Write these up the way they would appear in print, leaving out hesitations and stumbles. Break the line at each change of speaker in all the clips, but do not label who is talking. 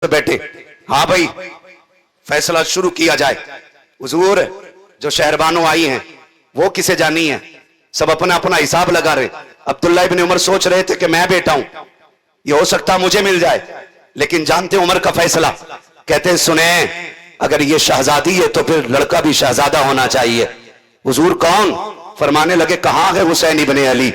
بیٹھے ہاں بھائی فیصلہ شروع کیا جائے. حضور جو شہربانوں آئی ہیں وہ کسے جانی ہیں؟ سب اپنا اپنا حساب لگا رہے. عبداللہ ابن عمر سوچ رہے تھے کہ میں بیٹا ہوں, یہ ہو سکتا مجھے مل جائے, لیکن جانتے عمر کا فیصلہ. کہتے ہیں سنیں اگر یہ شہزادی ہے تو پھر لڑکا بھی شہزادہ ہونا چاہیے. حضور کون؟ فرمانے لگے کہاں ہے حسین ابن علی,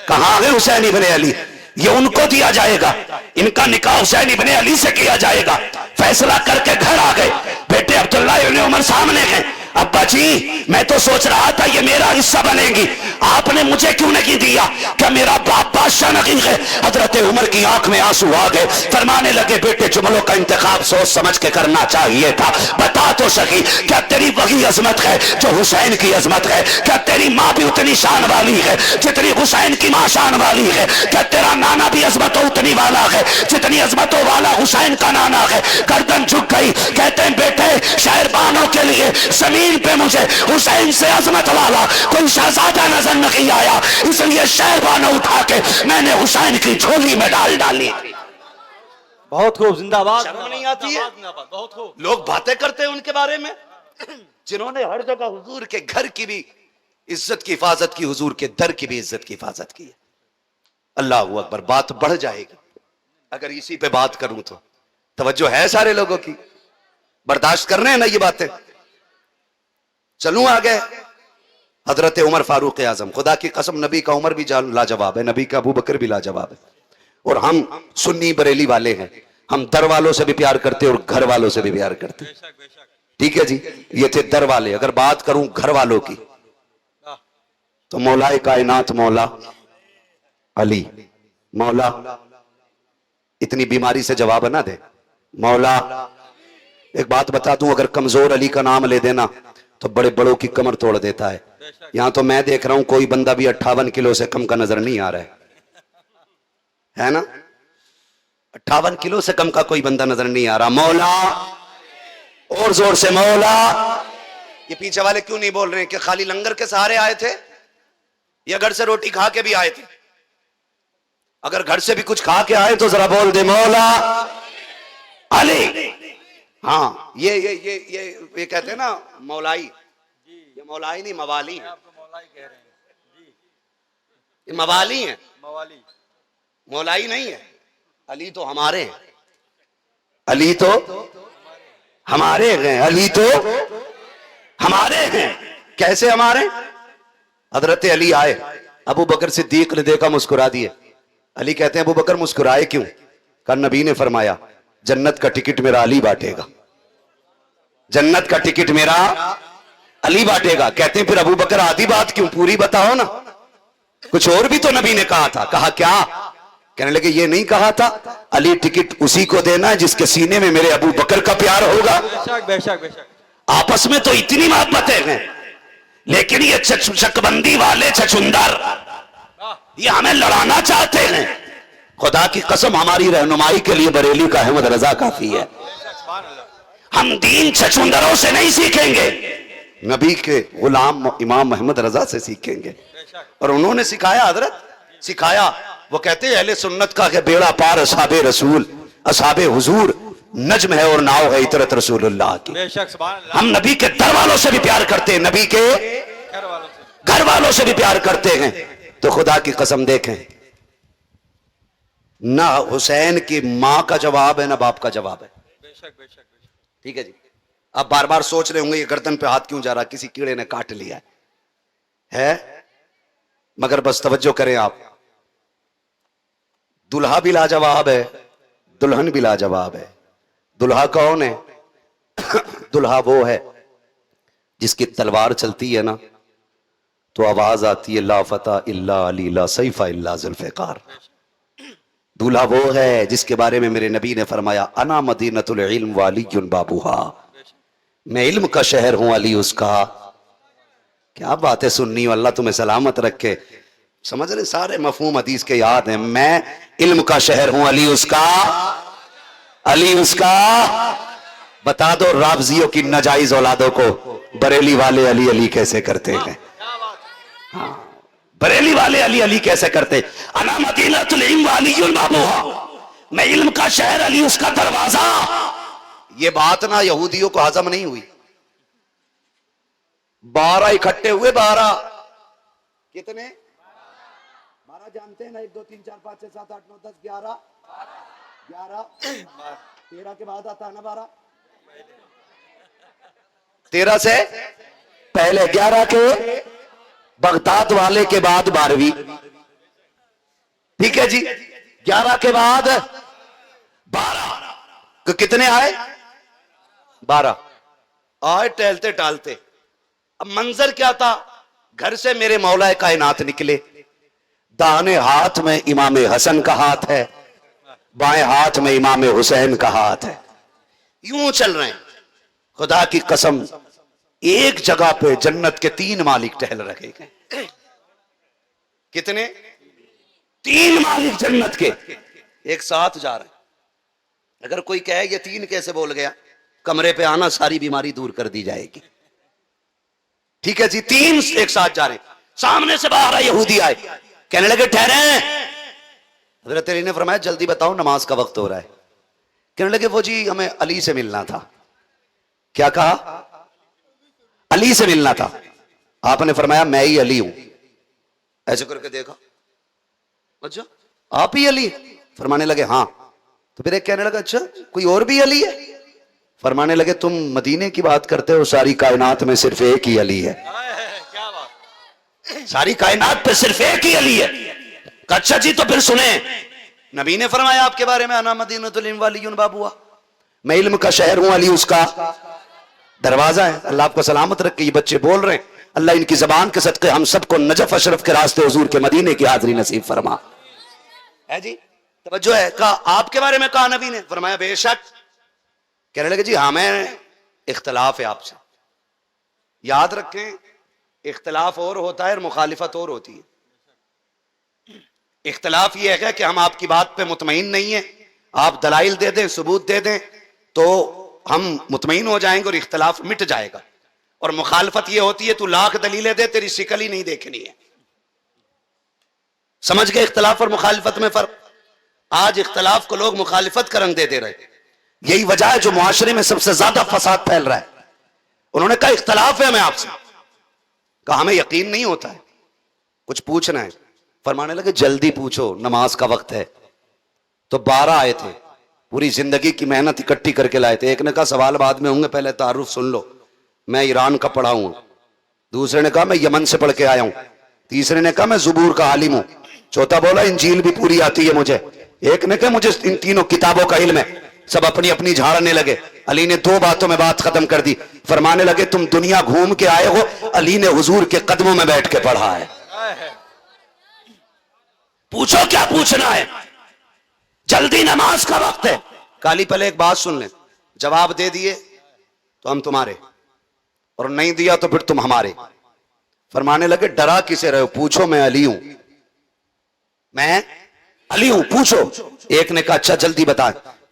کہاں ہے حسین ابن علی, یہ ان کو دیا جائے گا, ان کا نکاح حسین ابن علی سے کیا جائے گا. فیصلہ کر کے گھر آ گئے. بیٹے عبداللہ ابن عمر سامنے گئے. ابا جی میں تو سوچ رہا تھا یہ میرا حصہ بنے گی, آپ نے مجھے کیوں نہیں دیا؟ کیا میرا باپ بادشاہ نہیں ہے؟ حضرت عمر کی آنکھ میں آنسو آ گئے. فرمانے لگے بیٹے جملوں کا انتخاب سوچ سمجھ کے کرنا چاہیے تھا. بتا تو سکی کیا تیری وہی عظمت ہے جو حسین کی عظمت ہے؟ کیا تیری ماں بھی اتنی شان والی ہے جتنی حسین کی ماں شان والی ہے؟ کیا تیرا نانا بھی عظمتوں اتنی والا ہے جتنی عظمتوں والا حسین کا نانا ہے؟ گردن جھک گئی. کہتے ہیں بیٹے شہربانوں کے لیے زمین پہ مجھے حسین سے عظمت والا کوئی شہزادہ نظر نہیں آیا, اس لیے شہربانوں اٹھا کے میں نے حسین کی جھولی میں ڈالی.
بہت خوب, زندہ باد.
شرم نہیں آتی ہے؟
بہت خوب.
لوگ باتیں کرتے ہیں ان کے بارے میں جنہوں نے ہر جگہ حضور کے گھر کی بھی عزت کی حفاظت کی, حضور کے در کی بھی عزت کی حفاظت کی. اللہ اکبر. بات بڑھ جائے گی اگر اسی پہ بات کروں تو. توجہ ہے سارے لوگوں کی؟ برداشت کر رہے ہیں نا یہ باتیں؟ چلوں آگے. حضرت عمر فاروق اعظم, خدا کی قسم نبی کا عمر بھی لاجواب ہے, نبی کا ابو بکر بھی لاجواب ہے. اور ہم سنی بریلی والے ہیں, ہم در والوں سے بھی پیار کرتے اور گھر والوں سے بھی پیار کرتے. ٹھیک ہے جی, یہ تھے در والے. اگر بات کروں گھر والوں کی تو مولا کائنات مولا علی, مولا اتنی بیماری سے جواب نہ دے. مولا ایک بات بتا دوں, اگر کمزور علی کا نام لے دینا تو بڑے بڑوں کی کمر توڑ دیتا ہے. یہاں تو میں دیکھ رہا ہوں کوئی بندہ بھی 58 کلو سے کم کا نظر نہیں آ رہا ہے نا؟ 58 کلو سے کم کا کوئی بندہ نظر نہیں آ رہا. مولا, اور زور سے مولا. یہ پیچھے والے کیوں نہیں بول رہے ہیں کہ خالی لنگر کے سہارے آئے تھے یا گھر سے روٹی کھا کے بھی آئے تھے؟ اگر گھر سے بھی کچھ کھا کے آئے تو ذرا بول دے مولا علی. ہاں یہ کہتے ہیں نا مولائی, یہ مولائی نہیں موالی ہیں, یہ موالی ہیں, مولائی نہیں ہے. علی تو ہمارے ہیں, علی تو ہمارے ہیں, علی تو ہمارے ہیں. کیسے ہمارے؟ حضرت علی آئے, ابو بکر صدیق نے دیکھا مسکرا دیے. علی کہتے ہیں ابو بکر مسکرائے کیوں؟ کہ نبی نے فرمایا جنت کا ٹکٹ میرا علی بانٹے گا, جنت کا ٹکٹ میرا علی بانٹے گا. کہتے ہیں پھر ابو بکر آدھی بات کیوں, پوری بتاؤ نا. کچھ اور بھی تو نبی نے کہا تھا. کہا کیا؟ کہنے لگے یہ نہیں کہا تھا علی ٹکٹ اسی کو دینا ہے جس کے سینے میں میرے ابو بکر کا پیار ہوگا.
بے شک بے شک.
آپس میں تو اتنی محبتیں ہیں, لیکن یہ چکبندی والے چھچندر یہ ہمیں لڑانا چاہتے ہیں. خدا کی قسم ہماری رہنمائی کے لیے بریلی کا احمد رضا کافی ہے. ہم دین چھچندروں سے نہیں سیکھیں گے, نبی کے غلام امام محمد رضا سے سیکھیں گے. اور انہوں نے سکھایا, حضرت سکھایا. وہ کہتے ہیں اہل سنت کا کہ بیڑا پار اصحاب رسول, اصحاب حضور نجم ہے اور ناؤ ہے اطرت رسول اللہ کی. ہم نبی کے در والوں سے بھی پیار کرتے ہیں, نبی کے گھر والوں سے بھی پیار کرتے ہیں. تو خدا کی قسم دیکھیں, نہ حسین کی ماں کا جواب ہے نہ باپ کا جواب ہے. ٹھیک ہے جی. آپ بار بار سوچ رہے ہوں گے یہ گردن پہ ہاتھ کیوں جا رہا, کسی کیڑے نے کاٹ لیا ہے. مگر بس توجہ کریں آپ, دلہا بھی لاجواب ہے, دلہن بھی لاجواب ہے. دلہا کون ہے؟ دلہا وہ ہے جس کی تلوار چلتی ہے نا تو آواز آتی ہے لا فتح الا علی لا سیف الا ذوالفقار. دلہا وہ ہے جس کے بارے میں میرے نبی نے فرمایا انا مدینۃ العلم وعلی بابوہا, میں علم کا شہر ہوں علی اس کا. کیا بات ہے سننی ہو, اللہ تمہیں سلامت رکھے. سمجھ رہے سارے مفہوم حدیث کے یاد ہیں. میں علم کا شہر ہوں علی اس کا, علی اس کا. بتا دو رافضیوں کی ناجائز اولادوں کو بریلی والے علی علی کیسے کرتے ہیں. ہاں بریلی والے علی علی کیسے کرتے. انا مدینۃ العلم وعلی بابوہا, میں علم کا شہر علی اس کا دروازہ. یہ بات نہ یہودیوں کو ہضم نہیں ہوئی. 12 اکٹھے ہوئے. 12 کتنے؟ 12 جانتے ہیں نا. 1 2 3 4 5 6 7 8 9 10 11 11 13 کے بعد آتا ہے نا 12. 13 سے پہلے 11 کے بغداد والے کے بعد 12ویں. ٹھیک ہے جی. 11 کے بعد 12 کتنے آئے؟ 12 آئے ٹہلتے ٹالتے. اب منظر کیا تھا؟ گھر سے میرے مولا کائنات نکلے. داہنے ہاتھ میں امام حسن کا ہاتھ ہے, بائیں ہاتھ میں امام حسین کا ہاتھ ہے. یوں چل رہے ہیں. خدا کی قسم ایک جگہ پہ جنت کے 3 مالک ٹہل رکھے گئے. کتنے؟ 3 مالک جنت کے ایک ساتھ جا رہے ہیں. اگر کوئی کہے یہ 3 کیسے بول گیا, کمرے پہ آنا, ساری بیماری دور کر دی جائے گی. ٹھیک ہے جی. 3 ایک ساتھ جا رہے ہیں. سامنے سے باہر یہودی آئے, کہنے لگے ٹھہرے. حضرت علی نے فرمایا جلدی بتاؤ نماز کا وقت ہو رہا ہے. کہنے لگے وہ جی ہمیں علی سے ملنا تھا. کیا کہا؟ علی سے ملنا تھا. آپ نے فرمایا میں ہی علی ہوں. ایسے کر کے دیکھا, اچھا آپ ہی علی؟ فرمانے لگے ہاں. تو پھر ایک کہنے لگا اچھا کوئی اور بھی علی ہے؟ فرمانے لگے تم مدینے کی بات کرتے ہو, ساری کائنات میں صرف ایک ہی علی ہے.
کیا بات.
ساری کائنات پہ صرف ایک ہی علی ہے. اچھا جی تو پھر سنیں, نبی نے فرمایا آپ کے بارے میں انا مدینۃ العلم والی بابوا, میں علم کا شہر ہوں, علی اس کا دروازہ ہے. اللہ آپ کو سلامت رکھے. یہ بچے بول رہے ہیں, اللہ ان کی زبان کے صدقے ہم سب کو نجف اشرف کے راستے حضور کے مدینے کی حاضری نصیب فرما. ہے جی توجہ ہے. کہا آپ کے بارے میں کہا نبی نے؟ فرمایا بے شک. کہنے لگے جی ہمیں اختلاف ہے آپ سے. یاد رکھیں اختلاف اور ہوتا ہے اور مخالفت اور ہوتی ہے. اختلاف یہ ہے کہ ہم آپ کی بات پہ مطمئن نہیں ہیں, آپ دلائل دے دیں, ثبوت دے دیں تو ہم مطمئن ہو جائیں گے اور اختلاف مٹ جائے گا. اور مخالفت یہ ہوتی ہے تو لاکھ دلیلیں دے, تیری شکل ہی نہیں دیکھنی ہے. سمجھ گئے اختلاف اور مخالفت میں فرق؟ آج اختلاف کو لوگ مخالفت کا رنگ دے رہے. یہی وجہ ہے جو معاشرے میں سب سے زیادہ فساد پھیل رہا ہے. انہوں نے کہا اختلاف ہے ہمیں آپ سے. کہا ہمیں یقین نہیں ہوتا ہے, کچھ پوچھنا ہے. فرمانے لگے جلدی پوچھو نماز کا وقت ہے. تو 12 آئے تھے, پوری زندگی کی محنت اکٹھی کر کے لائے تھے. ایک نے کہا سوال بعد میں ہوں گے, پہلے تعارف سن لو, میں ایران کا پڑھا ہوں. دوسرے نے کہا میں یمن سے پڑھ کے آیا ہوں. تیسرے نے کہا میں زبور کا عالم ہوں. چوتھا بولا انجیل بھی پوری آتی ہے مجھے. ایک نے کہا مجھے ان تینوں کتابوں کا علم ہے. سب اپنی اپنی جھاڑنے لگے. علی نے 2 باتوں میں بات ختم کر دی. فرمانے لگے تم دنیا گھوم کے آئے ہو, علی نے حضور کے قدموں میں بیٹھ کے پڑھا ہے. پوچھو کیا پوچھنا ہے, جلدی نماز کا وقت ہے. کالی پہلے ایک بات سن لیں, جواب دے دیے تو ہم تمہارے, اور نہیں دیا تو پھر تم ہمارے. فرمانے لگے ڈرا کسے رہے ہو, پوچھو میں علی ہوں, میں علی ہوں, پوچھو. ایک نے کہا اچھا جلدی بتا.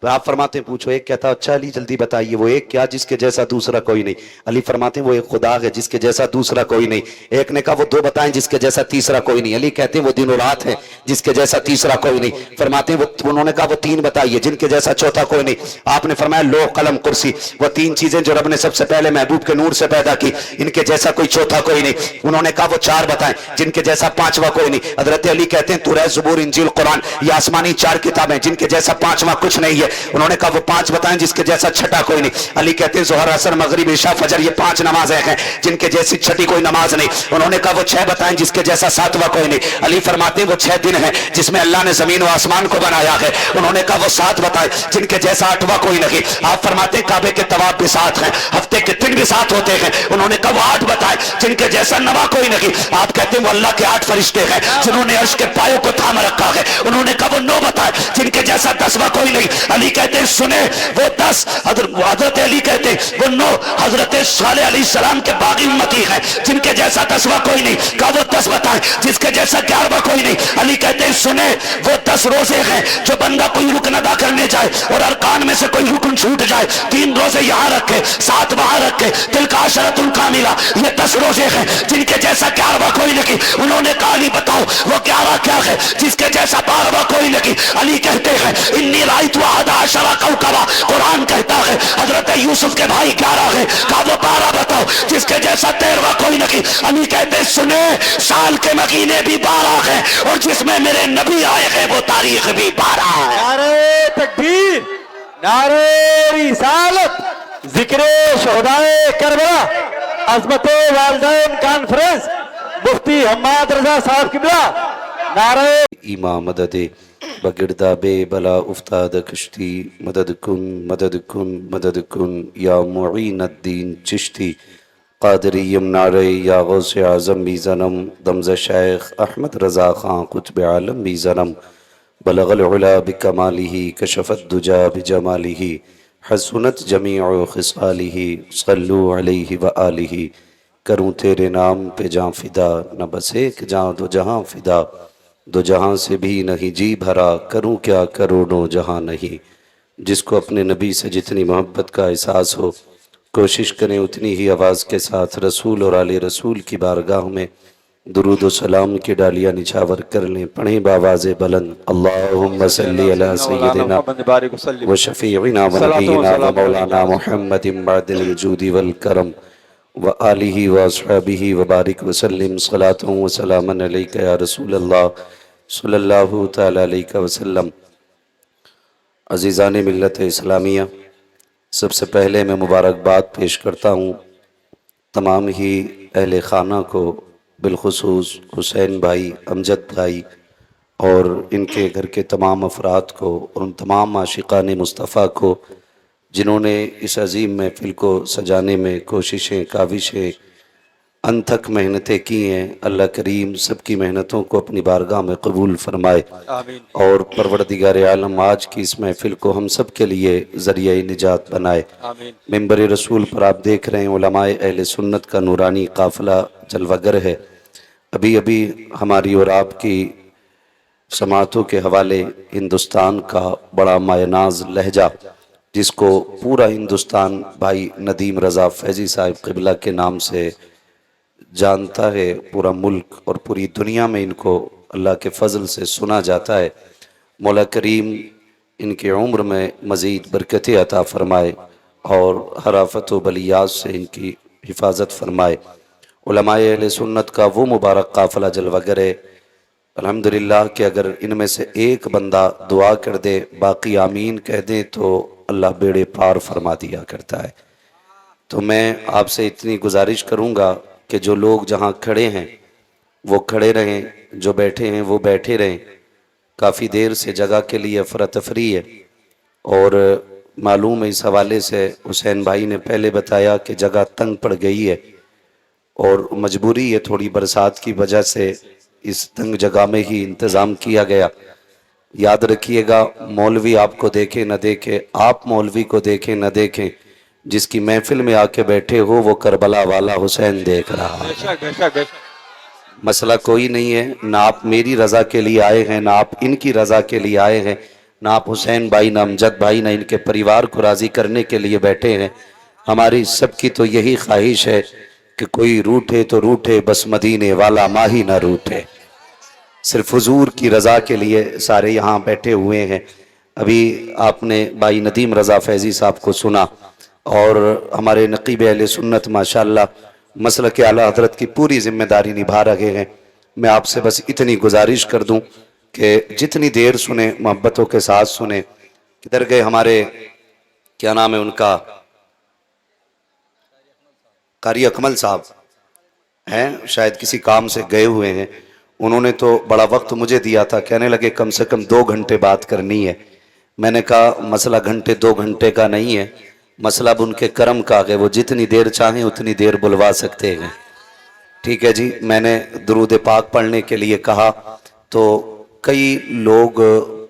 آپ فرماتے ہیں پوچھو. ایک کہتا اچھا علی جلدی بتائیے وہ ایک کیا جس کے جیسا دوسرا کوئی نہیں. علی فرماتے ہیں وہ ایک خدا ہے جس کے جیسا دوسرا کوئی نہیں. ایک نے کہا وہ 2 بتائیں جس کے جیسا تیسرا کوئی نہیں. علی کہتے ہیں وہ دن و رات ہے جس کے جیسا تیسرا کوئی نہیں. فرماتے ہیں انہوں نے کہا وہ 3 بتائیے جن کے جیسا چوتھا کوئی نہیں. آپ نے فرمایا لوح قلم کرسی, وہ 3 چیزیں جو رب نے سب سے پہلے محبوب کے نور سے پیدا کی, ان کے جیسا کوئی چوتھا کوئی نہیں. انہوں نے کہا وہ 4 بتائیں جن کے جیسا 5واں کوئی نہیں. حضرت علی کہتے ہیں تورات زبور انجیل قرآن یہ آسمانی 4 کتابیں جن کے جیسا 5واں کچھ نہیں ہے. انہوں نے کہا وہ 5 بتائیں جس کے جیسا چھٹا کوئی نہیں. علی کہتے ہیں ظہر عصر مغرب عشاء فجر یہ 5 نمازیں ہیں جن کے جیسی چھٹی کوئی نماز نہیں. انہوں نے کہا وہ 6 بتائیں جس کے جیسا 7واں کوئی نہیں. علی فرماتے ہیں وہ 6 دن ہیں جس میں اللہ نے زمین و آسمان کو بنایا ہے. انہوں نے کہا وہ 7 بتائیں جن کے جیسا 8واں کوئی نہیں. آپ فرماتے ہیں کعبے کے طواف بھی 7 ہیں, ہفتے کے دن بھی 7 ہوتے ہیں. انہوں نے کہا وہ 8 بتائیں جن کے جیسا 9واں کوئی نہیں. آپ کہتے ہیں وہ اللہ کے 8 فرشتے ہیں جنہوں نے عرش کے پایوں کو تھام رکھا ہے. انہوں نے کہا وہ 9 بتائیں جن کے جیسا 10واں کوئی نہیں. علی کہتے ہیں سنے وہ 10، حضرت علی کہتے ہیں وہ 9 حضرت صالح علیہ السلام کے باقی امتی ہیں جن کے جیسا 10واں کوئی نہیں، کہا وہ 10 بتائیں جس کے جیسا 11واں کوئی نہیں۔ علی کہتے ہیں سنے وہ 10 روزے ہیں جو بندہ کوئی رکن ادا کرنے جائے اور ارکان میں سے کوئی رکن چھوٹ جائے، 3 روزے یہاں رکھے 7 وہاں رکھے، تلک عشرۃ کاملہ، یہ 10 روزے ہیں جن کے جیسا 11واں کوئی نہیں۔ انہوں نے کہا علی بتاؤ وہ 11 کیا ہے جس کے جیسا 12واں کوئی نہیں۔ علی کہتے ہیں انی رأیت 11 کوكبا، قرآن کہتا ہے حضرت یوسف کے بھائی 11 ہیں، کہا وہ 12 بتاؤ جس کے جیسا 13واں کوئی نہیں۔ علی کہتے ہیں سنے سال کے مہینے بھی 12 ہیں اور جس میں میرے نبی آئے ہیں وہ تاریخ بھی 12 ہے۔
نعرہ تکبیر، نعرہ رسالت، ذکر شہدائے کربلا، عظمت والدین کانفرنس، مفتی حماد رضا صاحب قبلہ، نعرہ
امام مدد بگردہ بے بلا افتاد کشتی، مدد کن مدد کن مدد کن یا معین الدین چشتی، قادری یمنارے یا غوث اعظم بھی زنم، دمز شیخ احمد رضا خان قطب عالم بھی زنم، بلغ العلا بکمالہ کشف الدجا بجمالہ، حسنت جمیع خصالہ، صلو علیہ وآلہ، کروں تیرے نام پہ جاں فدا، نہ بس ایک جاں دو جہاں فدا، دو جہاں سے بھی نہیں جی بھرا، کروں کیا کروڑوں جہاں نہیں۔ جس کو اپنے نبی سے جتنی محبت کا احساس ہو کوشش کریں اتنی ہی آواز کے ساتھ رسول اور آل رسول کی بارگاہ میں درود و سلام کی ڈالیاں نچھاور کر لیں، پڑھیں باواز بلند اللہم صلی علی سیدنا و شفیعنا و نبینا و مولانا محمد بعد الوجود والکرم و آلہ و اصحابہ و بارک وسلم، صلاۃ و سلام علیک یا رسول اللہ صلی اللہ تعالی علیہ وسلم۔ عزیزان ملت اسلامیہ، سب سے پہلے میں مبارکباد پیش کرتا ہوں تمام ہی اہل خانہ کو، بالخصوص حسین بھائی، امجد بھائی اور ان کے گھر کے تمام افراد کو، اور ان تمام عاشقان مصطفیٰ کو جنہوں نے اس عظیم محفل کو سجانے میں کوششیں کاوشیں انتھک محنتیں کی ہیں۔ اللہ کریم سب کی محنتوں کو اپنی بارگاہ میں قبول فرمائے،
آمین،
اور پروردگار عالم آج کی اس محفل کو ہم سب کے لیے ذریعہ نجات بنائے۔
آمین،
ممبر رسول پر آپ دیکھ رہے ہیں علماء اہل سنت کا نورانی قافلہ جلوہ گر ہے۔ ابھی ابھی ہماری اور آپ کی سماعتوں کے حوالے ہندوستان کا بڑا مایہ ناز لہجہ جس کو پورا ہندوستان بھائی ندیم رضا فیضی صاحب قبلہ کے نام سے جانتا ہے، پورا ملک اور پوری دنیا میں ان کو اللہ کے فضل سے سنا جاتا ہے۔ مولا کریم ان کی عمر میں مزید برکتیں عطا فرمائے اور ہر آفت و بلیات سے ان کی حفاظت فرمائے۔ علماء اہل سنت کا وہ مبارک قافلہ جلوہ گر ہے الحمدللہ کہ اگر ان میں سے ایک بندہ دعا کر دے باقی آمین کہہ دیں تو اللہ بیڑے پار فرما دیا کرتا ہے۔ تو میں آپ سے اتنی گزارش کروں گا کہ جو لوگ جہاں کھڑے ہیں وہ کھڑے رہیں، جو بیٹھے ہیں وہ بیٹھے رہیں۔ کافی دیر سے جگہ کے لیے افراتفری ہے، اور معلوم ہے اس حوالے سے حسین بھائی نے پہلے بتایا کہ جگہ تنگ پڑ گئی ہے اور مجبوری ہے، تھوڑی برسات کی وجہ سے اس تنگ جگہ میں ہی انتظام کیا گیا۔ یاد رکھیے گا، مولوی آپ کو دیکھے نہ دیکھے، آپ مولوی کو دیکھیں نہ دیکھیں، جس کی محفل میں آ کے بیٹھے ہو وہ کربلا والا حسین دیکھ رہا ہے۔
بے شک بے شک بے شک،
مسئلہ کوئی نہیں ہے، نہ آپ میری رضا کے لیے آئے ہیں نہ آپ ان کی رضا کے لیے آئے ہیں، نہ آپ حسین بھائی نہ امجد بھائی نہ ان کے پریوار کو راضی کرنے کے لیے بیٹھے ہیں۔ ہماری سب کی تو یہی خواہش ہے کہ کوئی روٹھے تو روٹھے بس مدینے والا ماہی نہ روٹھے۔ صرف حضور کی رضا کے لیے سارے یہاں بیٹھے ہوئے ہیں۔ ابھی آپ نے بھائی ندیم رضا فیضی صاحب کو سنا، اور ہمارے نقیب اہل سنت ماشاءاللہ مسلک اعلیٰ حضرت کی پوری ذمہ داری نبھا رہے ہیں۔ میں آپ سے بس اتنی گزارش کر دوں کہ جتنی دیر سنیں محبتوں کے ساتھ سنیں۔ کدھر گئے ہمارے، کیا نام ہے ان کا، قاری اکمل صاحب ہیں، شاید کسی کام سے گئے ہوئے ہیں۔ انہوں نے تو بڑا وقت مجھے دیا تھا، کہنے لگے کم سے کم 2 گھنٹے بات کرنی ہے۔ میں نے کہا مسئلہ گھنٹے 2 گھنٹے کا نہیں ہے، مسئلہ اب ان کے کرم کا ہے، وہ جتنی دیر چاہیں اتنی دیر بلوا سکتے ہیں۔ ٹھیک ہے جی، میں نے درود پاک پڑھنے کے لیے کہا تو کئی لوگ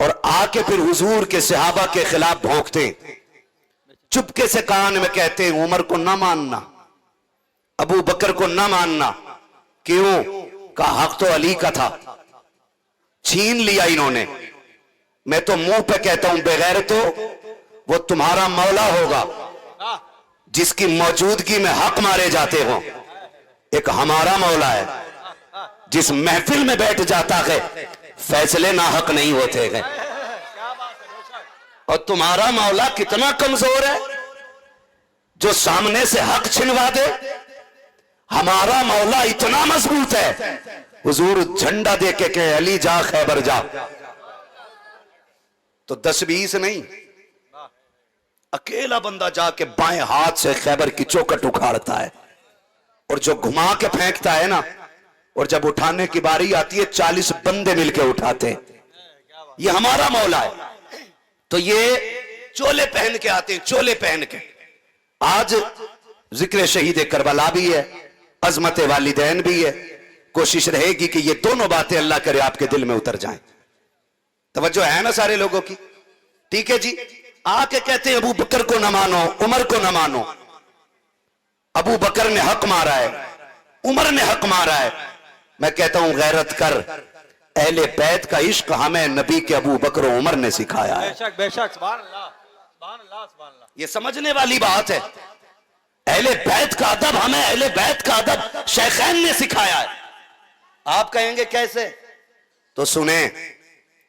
اور آ کے پھر حضور کے صحابہ کے خلاف بھونکتے ہیں، چپکے سے کان میں کہتے ہیں عمر کو نہ ماننا، ابو بکر کو نہ ماننا. کیوں؟ کہا حق تو علی کا تھا، چھین لیا انہوں نے. میں تو منہ پہ کہتا ہوں بغیر تو وہ تمہارا مولا ہوگا جس کی موجودگی میں حق مارے جاتے ہوں. ایک ہمارا مولا ہے جس محفل میں بیٹھ جاتا ہے فیصلے نہ حق نہیں ہوتے ہیں.
کیا بات ہے بے شک.
اور تمہارا مولا کتنا کمزور ہے جو سامنے سے حق چھنوا دے. ہمارا مولا اتنا مضبوط ہے، حضور جھنڈا دے کے کہ علی جا خیبر جا، تو 10-20 نہیں، اکیلا بندہ جا کے بائیں ہاتھ سے خیبر کی چوکٹ اکھاڑتا ہے، اور جو گھما کے پھینکتا ہے نا، اور جب اٹھانے کی باری آتی ہے 40 بندے مل کے اٹھاتے ہیں. یہ ہمارا مولا ہے. تو یہ چولے پہن کے آتے ہیں، چولے پہن کے. آج ذکر شہید کربلا بھی ہے، عظمت والدین بھی ہے. کوشش رہے گی کہ یہ دونوں باتیں اللہ کرے آپ کے دل میں اتر جائیں. توجہ ہے نا سارے لوگوں کی؟ ٹھیک ہے جی. آ کے کہتے ہیں ابو بکر کو نہ مانو، عمر کو نہ مانو. ابو بکر نے حق مارا ہے، عمر نے حق مارا ہے. میں کہتا ہوں غیرت کر، اہل بیت کا عشق ہمیں نبی کے ابو بکر و عمر نے سکھایا ہے.
بے شک بے شک. سبحان اللہ سبحان اللہ سبحان اللہ.
یہ سمجھنے والی بات ہے. اہل بیت کا ادب ہمیں اہل بیت کا ادب شیخین نے سکھایا ہے. آپ کہیں گے کیسے؟ تو سنیں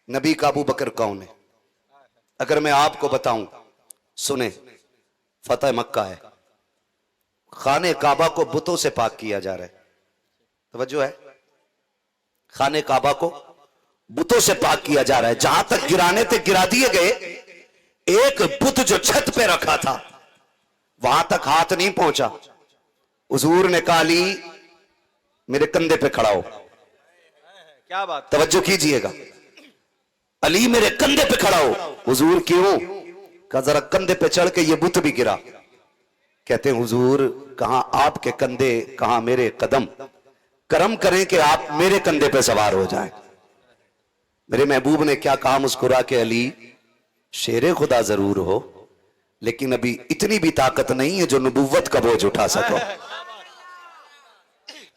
نبی کا ابو بکر کون ہے. اگر میں آپ کو بتاؤں، سنیں فتح مکہ ہے، خانہ کعبہ کو بتوں سے پاک کیا جا رہا ہے. توجہ ہے؟ خانہ کعبہ کو بتوں سے پاک کیا جا رہا ہے. جہاں تک گرانے تھے گرا دیے گئے. ایک بت جو چھت پہ رکھا تھا وہاں تک ہاتھ نہیں پہنچا. حضور نے کہا علی میرے کندھے پہ کھڑا ہو.
کیا بات.
توجہ کیجئے گا. علی میرے کندھے پہ کھڑا ہو. حضور کیوں؟ کہا ذرا کندھے پہ چڑھ کے یہ بت بھی گرا. کہتے ہیں حضور کہاں آپ کے کندھے کہاں میرے قدم، کرم کریں کہ آپ میرے کندھے پہ سوار ہو جائیں. میرے محبوب نے کیا کہا مسکرا کے، علی شیر خدا ضرور ہو لیکن ابھی اتنی بھی طاقت نہیں ہے جو نبوت کا بوجھ اٹھا سکو.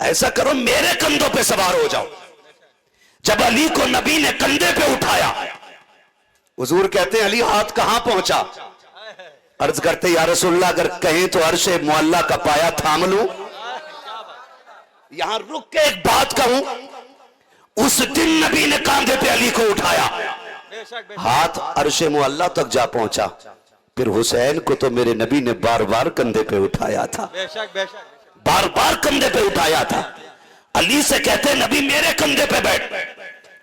ایسا کرو میرے کندھوں پہ سوار ہو جاؤ. جب علی کو نبی نے کندھے پہ اٹھایا، حضور کہتے ہیں علی ہاتھ کہاں پہنچا؟ عرض کرتے یا رسول اللہ اگر کہیں تو عرش معلا کا پایا تھام لوں. یہاں رک کے ایک بات کہوں، اس دن نبی نے کاندھے پہ علی کو اٹھایا،
بے شک بے شک.
ہاتھ عرش معلا تک جا پہنچا. پھر حسین کو تو میرے نبی نے بار بار کندھے پہ اٹھایا تھا،
بے شک بے شک.
بار بار کندھے پہ اٹھایا تھا. علی سے کہتے نبی میرے کندھے پہ بیٹھ.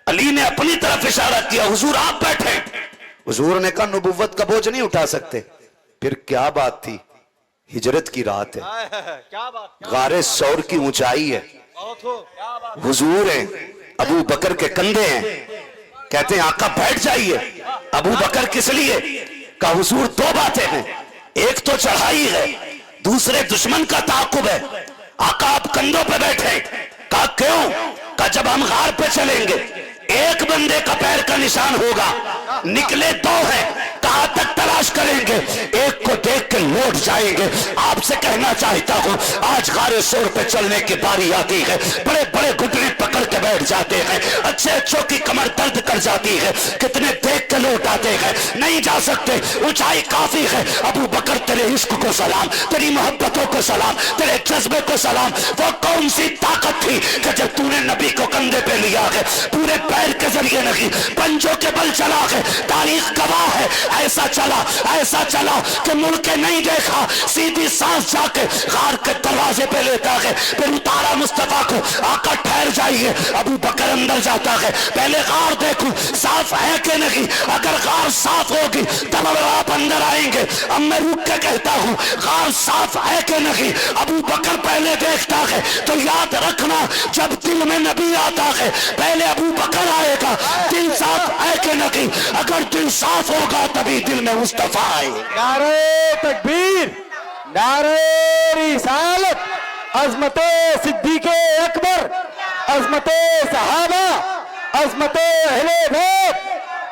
علی نے اپنی طرف اشارہ کیا حضور آپ بیٹھے. حضور نے کہا نبوت کا بوجھ نہیں اٹھا سکتے. پھر کیا بات تھی؟ ہجرت کی رات ہے،
کیا بات.
غار سور کی اونچائی ہے،
بہت ہو. کیا بات.
حضور ہیں، ابو بکر کے کندھے ہیں. کہتے ہیں آقا بیٹھ جائیے. ابو بکر کس لیے؟ کہا حضور دو باتیں ہیں، ایک تو چڑھائی ہے، دوسرے دشمن کا تعاقب ہے. آقا آپ کندھوں پہ بیٹھے. کہا کیوں؟ کہا جب ہم غار پہ چلیں گے ایک بندے کا پیر کا نشان ہوگا، نکلے دو ہیں، کہاں تک تلاش کریں گے؟ ایک کو دیکھ کے لوٹ جائیں گے. آپ سے کہنا چاہتا ہوں آج غار سور پہ چلنے کی باری آتی ہے. بڑے بڑے گھٹنے پکڑ کے بیٹھ جاتے ہیں، اچھے اچھوں کی کمر درد کر جاتی ہے، کتنے دیکھ کے لوٹ آتے ہیں، نہیں جا سکتے. اونچائی کافی ہے. ابو بکر تیرے عشق کو سلام، تیری محبتوں کو سلام، تیرے جذبے کو سلام. وہ کون سی طاقت تھی کہ جب تو نے نبی کو کندھے پہ لیا ہے پورے پیر کے ذریعے نہیں پنجوں کے بل چلا ہے. تاریخ گواہ ہے ایسا چلا کہ مڑ کے نہیں دیکھا، سیدھی سانس جا کے غار کے دروازے پہ لیتا ہے. پھر اتارا مصطفیٰ کو، آقا ٹھہر جائیے. ابو بکر اندر جاتا ہے، پہلے غار دیکھوں صاف ہے کہ نہیں. اگر غار صاف ہوگی تب آپ اندر آئیں گے. اب میں رک کے کہتا ہوں غار صاف ہے کہ نہیں. ابو بکر پہلے دیکھتا ہے. تو یاد رکھنا جب دل میں نبی آتا ہے پہلے ابو بکر آئے گا. دل صاف ہے کہ نہیں؟ اگر دل صاف ہوگا تبھی دل میں مصطفیٰ آئے.
نعرہ تکبیر، نعرہ رسالت، عظمت صدیق اکبر، عظمت صحابہ، عظمت اہل بیت.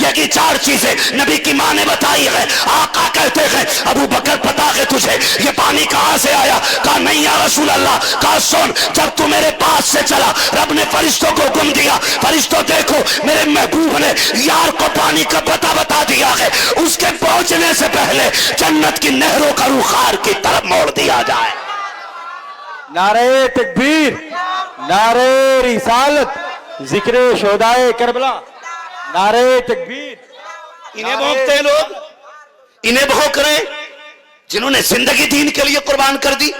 یہی 4 چیزیں نبی کی ماں نے بتائی ہے. آقا کہتے ہیں ابو بکر پتا ہے تجھے یہ پانی کہاں سے آیا؟ کہا نہیں یا رسول اللہ. کہا سن، جب تو میرے پاس سے چلا رب نے فرشتوں کو حکم دیا، فرشتوں دیکھو میرے محبوب نے یار کو پانی کا پتہ بتا دیا ہے، اس کے پہنچنے سے پہلے جنت کی نہروں کا رخار کی طرف موڑ دیا جائے.
نعرہ تکبیر، نعرہ رسالت، ذکر شہدائے کربلا، نعرہ تکبیر.
انہیں بھونکتے ہیں لوگ، انہیں بھونک رہے ہیں جنہوں نے زندگی دین کے لیے قربان کر دی.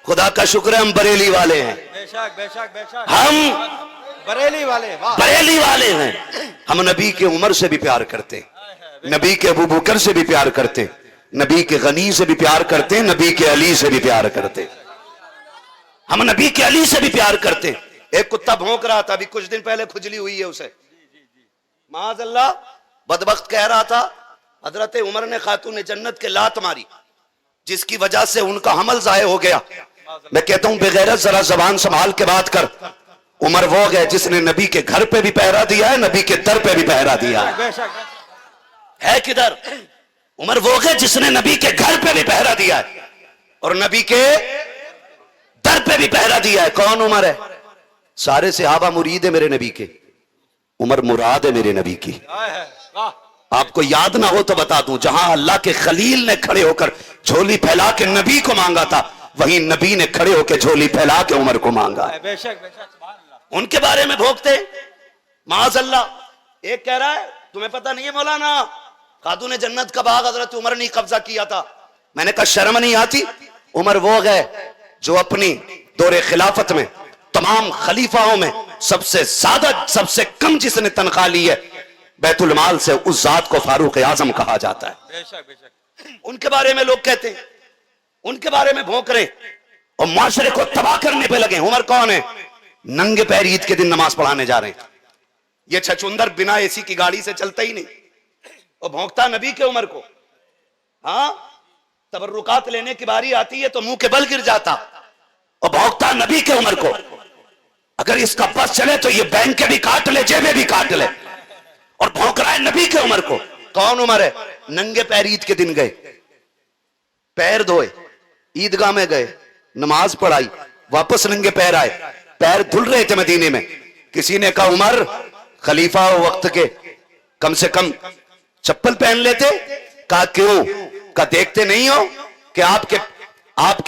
خدا کا شکر ہے ہم بریلی والے ہیں،
بے شک بے شک بے شک.
ہم
بریلی والے، واہ.
بریلی والے ہیں. ہم نبی کے عمر سے بھی پیار کرتے ہیں، نبی کے ابو بکر سے بھی پیار کرتے ہیں، نبی کے غنی سے بھی پیار کرتے ہیں، نبی کے علی سے بھی پیار کرتے ہیں. ہم نبی کے علی سے بھی پیار کرتے ہیں. ایک کتا بھونک رہا تھا ابھی کچھ دن پہلے، کھجلی ہوئی ہے اسے، معاذ اللہ، بدبخت کہہ رہا تھا حضرت عمر نے خاتون جنت کے لات ماری جس کی وجہ سے ان کا حمل ضائع ہو گیا. میں کہتا ہوں بغیرت ذرا زبان سنبھال کے بات کر. عمر وہ ہے جس نے نبی کے گھر پہ بھی پہرا دیا ہے، نبی کے در پہ بھی پہرا دیا ہے.
بے شک.
ہے کدھر؟ عمر وہ ہے جس نے نبی کے گھر پہ بھی پہرا دیا ہے اور نبی کے در پہ بھی پہرا دیا ہے. کون عمر ہے؟ سارے صحابہ مرید ہے میرے نبی کے، عمر مراد ہے میرے نبی کی.
واہ.
آپ کو یاد نہ ہو تو بتا دوں، جہاں اللہ کے خلیل نے کھڑے ہو کر جھولی پھیلا کے نبی کو مانگا تھا، وہیں نبی نے کھڑے ہو کے جھولی پھیلا کے عمر کو مانگا.
بے شک بے شک. سبحان اللہ.
ان کے بارے میں بھوکتے معاذ اللہ. ایک کہہ رہا ہے تمہیں پتہ نہیں ہے مولانا خاتون جنت کا باغ حضرت عمر نے قبضہ کیا تھا. میں نے کہا شرم نہیں آتی؟ عمر وہ گئے جو اپنی دور خلافت میں تمام خلیفاؤں میں سب سے زیادہ سب سے کم جس نے تنخواہ لی ہے بیت المال سے، اس ذات کو فاروق اعظم کہا جاتا ہے.
بے شک بے شک.
ان کے بارے میں لوگ کہتے ہیں، ان کے بارے میں بھونک رہے اور معاشرے کو تباہ کرنے پہ لگے. عمر کون ہے؟ ننگے پیر عید کے دن نماز پڑھانے جا رہے ہیں. یہ چھچندر بنا اے سی کی گاڑی سے چلتا ہی نہیں اور بھونکتا نبی کے عمر کو. ہاں تبرکات لینے کی باری آتی ہے تو منہ کے بل گر جاتا اور بھونکتا نبی کے عمر کو. اگر اس کا بس چلے تو یہ بینک کے بھی کاٹ لے، جیبیں بھی کاٹ لے، اور بھونک رہا ہے نبی کے عمر کو. کون عمر ہے؟ ننگے پیر عید کے دن گئے، پیر دھوئے، عیدگاہ میں گئے، نماز پڑھائی، واپس ننگے پیر آئے. پیر دھل رہے تھے مدینے میں. کسی نے کہا عمر خلیفہ ہو وقت کے، کم سے کم چپل پہن لیتے. کہا کیوں؟ کہا دیکھتے نہیں ہو کہ آپ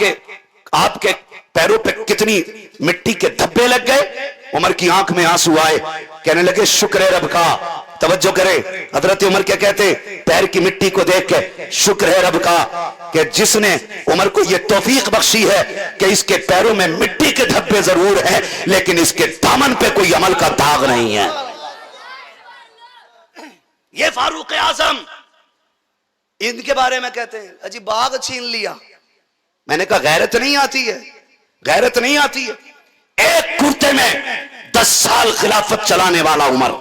کے پیروں پہ کتنی مٹی کے دھبے لگ گئے. عمر کی آنکھ میں آنسو آئے، کہنے لگے شکر ہے رب کا. توجہ کرے، حضرت عمر کیا کہتے؟ پیر کی مٹی کو دیکھ کے شکر ہے رب کا کہ جس نے عمر کو یہ توفیق بخشی ہے کہ اس کے پیروں میں مٹی کے دھبے ضرور ہیں لیکن اس کے دامن پہ کوئی عمل کا داغ نہیں ہے. یہ فاروق اعظم ان کے بارے میں کہتے ہیں اجی باغ چھین لیا. میں نے کہا غیرت نہیں آتی ہے، غیرت نہیں آتی ہے. ایک کرتے میں 10 سال خلافت چلانے والا عمر،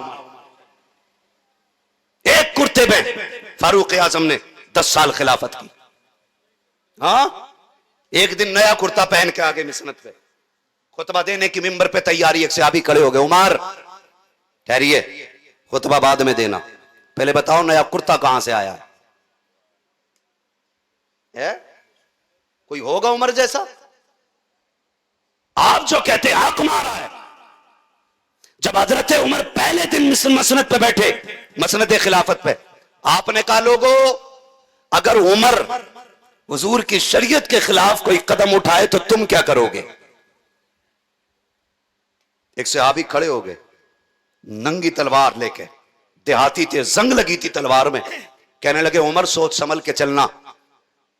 ایک کرتے میں فاروق اعظم نے 10 سال خلافت کی. ہاں ایک دن نیا کرتا پہن کے آگے مسنت پہ خطبہ دینے کی ممبر پہ تیاری، ایک صحابی کھڑے ہو گئے. عمر ٹھہریے، خطبہ بعد میں دینا، پہلے بتاؤ نیا کرتا کہاں سے آیا ہے؟ کوئی ہوگا عمر جیسا؟ آپ جو کہتے ہیں حق مارا ہے. جب حضرت عمر پہلے دن مسند پہ بیٹھے، مسند خلافت پہ، آپ نے کہا لوگو اگر عمر حضور کی شریعت کے خلاف کوئی قدم اٹھائے تو تم کیا کرو گے؟ ایک صحابی کھڑے ہو گئے ننگی تلوار لے کے، دیہاتی تھے، زنگ لگی تھی تلوار میں. کہنے لگے عمر سوچ سنبھل کے چلنا،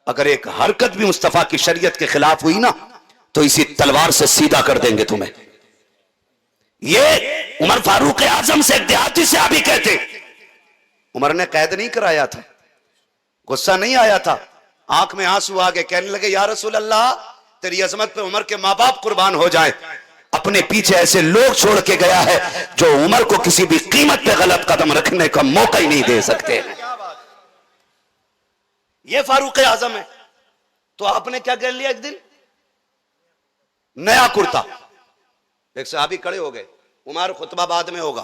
اگر ایک حرکت بھی مصطفیٰ کی شریعت کے خلاف ہوئی نا تو اسی تلوار سے سیدھا کر دیں گے تمہیں. یہ عمر فاروق اعظم سے ایک دیہاتی صحابی کہتے. عمر نے قید نہیں کرایا تھا، غصہ نہیں آیا تھا، آنکھ میں آنسو آ گئے. کہنے لگے یا رسول اللہ تیری عظمت پہ عمر کے ماں باپ قربان ہو جائیں. اپنے پیچھے ایسے لوگ چھوڑ کے گیا ہے جو عمر کو کسی بھی قیمت پہ غلط قدم رکھنے کا موقع ہی نہیں دے سکتے. یہ فاروق اعظم ہے. تو آپ نے کیا کر لیا؟ ایک دن نیا کرتا. ایک صحابی کھڑے ہو گئے، عمر خطبہ بعد میں ہوگا،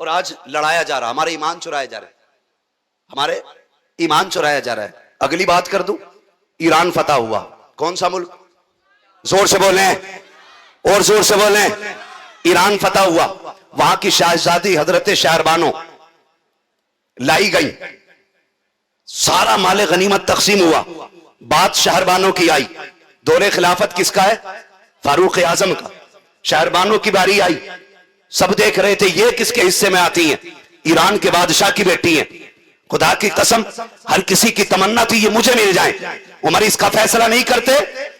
اور آج لڑایا جا رہا, ہمارے ایمان چرایا جا رہا ہے, ہمارے ایمان چرایا جا رہا ہے. اگلی بات کر دوں, ایران فتح ہوا, کون سا ملک؟ زور سے بولیں اور زور سے بولیں. ایران فتح ہوا, وہاں کی شاہزادی حضرت شہربانو لائی گئی, سارا مال غنیمت تقسیم ہوا, بات شہربانو کی آئی. دور خلافت کس کا ہے؟ فاروق اعظم کا. شہربانو کی باری آئی, سب دیکھ رہے تھے یہ کس کے حصے میں آتی ہیں, ایران کے بادشاہ کی بیٹی ہیں. خدا کی قسم ہر کسی کی تمنا تھی یہ مجھے مل جائیں. عمر اس کا فیصلہ نہیں کرتے,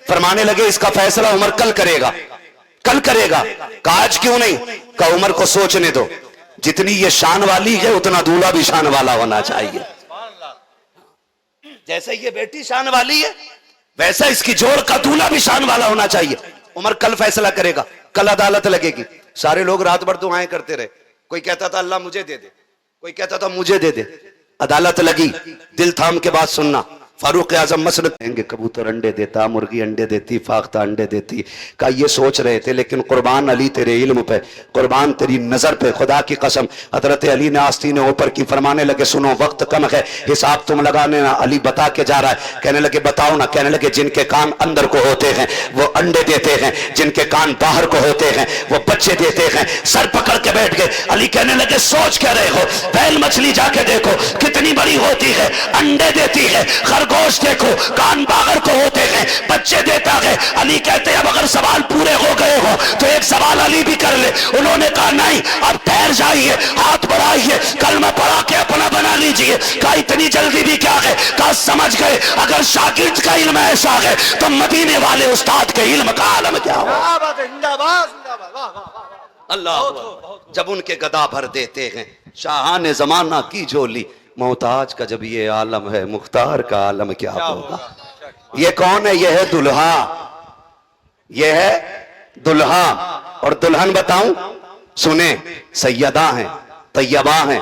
فرمانے لگے اس کا فیصلہ عمر کل کرے گا, کل کرے گا. کہا آج کیوں نہیں؟ کہا عمر کو سوچنے دو, جتنی یہ شان والی ہے اتنا دولہا بھی شان والا ہونا چاہیے. جیسے یہ بیٹی شان والی ہے ویسا اس کی جوڑ کا دولہا بھی شان والا ہونا چاہیے. عمر کل فیصلہ کرے گا, کل عدالت لگے گی. سارے لوگ رات بھر دعائیں کرتے رہے, کوئی کہتا تھا اللہ مجھے دے دے, کوئی کہتا تھا مجھے دے دے. عدالت لگی, دل تھام کے بات سننا. فاروق اعظم مسئلہ کہیں گے کبوتر انڈے دیتا, مرغی انڈے دیتی, فاختہ انڈے دیتی. کہا یہ سوچ رہے تھے, لیکن قربان علی تیرے علم پہ, قربان تیری نظر پہ, خدا کی قسم حضرت علی نے آستینیں اوپر کی, فرمانے لگے سنو وقت کم ہے, حساب تم لگانے نا. علی بتا کے جا رہا ہے, کہنے لگے بتاؤ نا. کہنے لگے جن کے کان اندر کو ہوتے ہیں وہ انڈے دیتے ہیں, جن کے کان باہر کو ہوتے ہیں وہ بچے دیتے ہیں. سر پکڑ کے بیٹھ گئے. علی کہنے لگے سوچ کیا رہے ہو, بیل مچھلی جا کے دیکھو کتنی بڑی ہوتی ہے, انڈے دیتی ہے. گوشت دیکھو کان باہر کو ہوتے ہیں, بچے دیتا ہے. علی کہتے ہیں اب اگر سوال پورے ہو گئے ہو تو ایک سوال علی بھی کر لے. انہوں نے کہا نہیں, اب ٹھہر جائیے, ہاتھ بڑھائیے, کلمہ پڑھا کے اپنا بنا لیجئے. کہا اتنی جلدی بھی کیا ہے؟ کہا سمجھ گئے اگر شاگرد کا علم ایسا ہے تو مدینے والے استاد کے علم کا عالم کیا ہو. اللہ جب ان کے گدا بھر دیتے ہیں شاہان زمانہ کی جولی, محتاج کا جب یہ عالم ہے مختار کا عالم کیا ہوگا. یہ کون ہے؟ یہ ہے دلہا, یہ ہے دلہا. اور دلہن بتاؤں سنیں, سیدہ ہیں, طیبہ ہیں,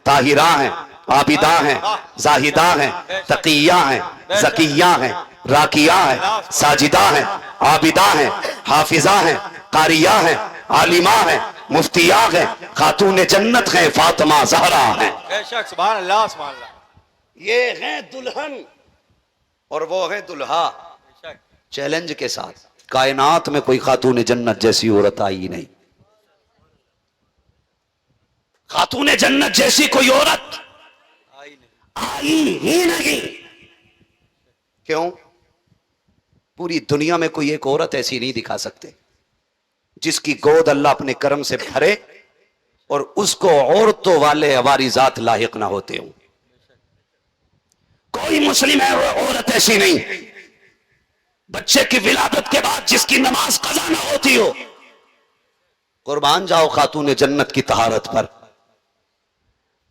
طاہرہ ہیں, عابدہ ہیں, زاہدہ ہیں, تقیہ ہیں, زکیہ ہیں, راکیہ ہیں, ساجدہ ہیں, عابدہ ہیں, حافظہ ہیں, قاریہ ہیں, عالمہ ہیں, مفتیہ ہیں, خاتون جنت ہیں, فاطمہ زہرا ہیں.
بے شک سبحان اللہ سبحان اللہ.
یہ ہیں دلہن اور وہ ہے دلہا. چیلنج کے ساتھ, کائنات میں کوئی خاتون جنت جیسی عورت آئی نہیں, خاتون جنت جیسی کوئی عورت آئی ہی نہیں. کیوں؟ پوری دنیا میں کوئی ایک عورت ایسی نہیں دکھا سکتے جس کی گود اللہ اپنے کرم سے بھرے اور اس کو عورتوں والے ہماری ذات لاحق نہ ہوتے ہوں. کوئی مسلم ہے وہ عورت ایسی نہیں, بچے کی ولادت کے بعد جس کی نماز قضا نہ ہوتی ہو. قربان جاؤ خاتون جنت کی طہارت پر.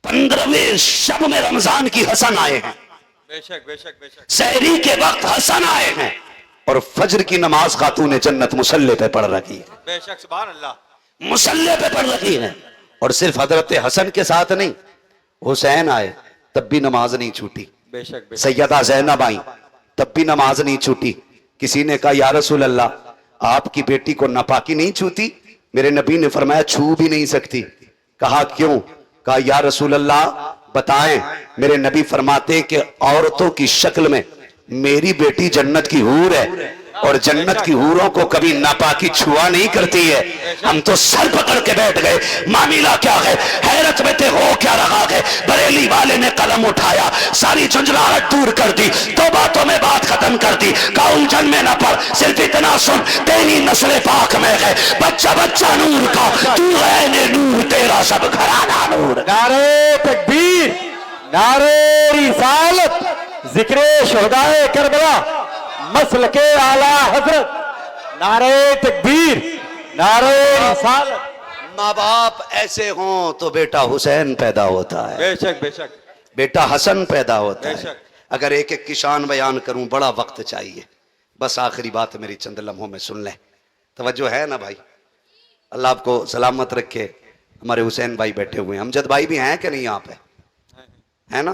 15ویں شب میں رمضان کی حسن آئے ہیں,
بے شک بے شک بے شک.
سحری کے وقت حسن آئے ہیں, اور فجر کی نماز خاتون جنت مصلی پہ پڑھ رکھی ہے,
بے شک سبحان اللہ.
مصلی پہ پڑھ رکھی ہے. اور صرف حضرت حسن کے ساتھ نہیں, حسین آئے تب بھی نماز نہیں چھوٹی,
بے شک بے شک.
سیدہ زینب آئی تب بھی نماز نہیں چھوٹی. کسی نے کہا یا رسول اللہ آپ کی بیٹی کو ناپاکی نہیں چھوتی؟ میرے نبی نے فرمایا چھو بھی نہیں سکتی. کہا کیوں؟ کہا یا رسول اللہ بتائیں. میرے نبی فرماتے کہ عورتوں کی شکل میں میری بیٹی جنت کی حور ہے, اور جنت کی حوروں کو کبھی ناپاکی چھوا نہیں کرتی ہے. ہم تو سر پکڑ کے بیٹھ گئے, معاملہ کیا ہے, حیرت میں تھے, ہو کیا رہا ہے. بریلی والے نے قلم اٹھایا, ساری جھنجھلاہٹ دور کر دی, دو باتوں میں بات ختم کر دی. کہا الجھن میں نہ پڑ, صرف اتنا سن, تیری نسل پاک میں ہے, بچہ بچہ نور کا, تو عین نور, تیرا سب گھرانہ نور.
نعرے تکبیر, نعرے رسالت, ذکر شہدائے کربلا, مسلک اعلیٰ حضرت, نعرے تکبیر, نعرے رسالت.
ماں باپ ایسے ہوں تو بیٹا حسین پیدا ہوتا ہے,
بے شک بے شک
بیٹا حسن پیدا ہوتا
بے
ہے.
شک.
اگر ایک ایک کی شان بیان کروں بڑا وقت چاہیے, بس آخری بات میری چند لمحوں میں سن لیں. توجہ ہے نا بھائی؟ اللہ آپ کو سلامت رکھے. ہمارے حسین بھائی بیٹھے ہوئے ہیں, امجد بھائی بھی ہیں کہ نہیں یہاں پہ؟ ہے نا؟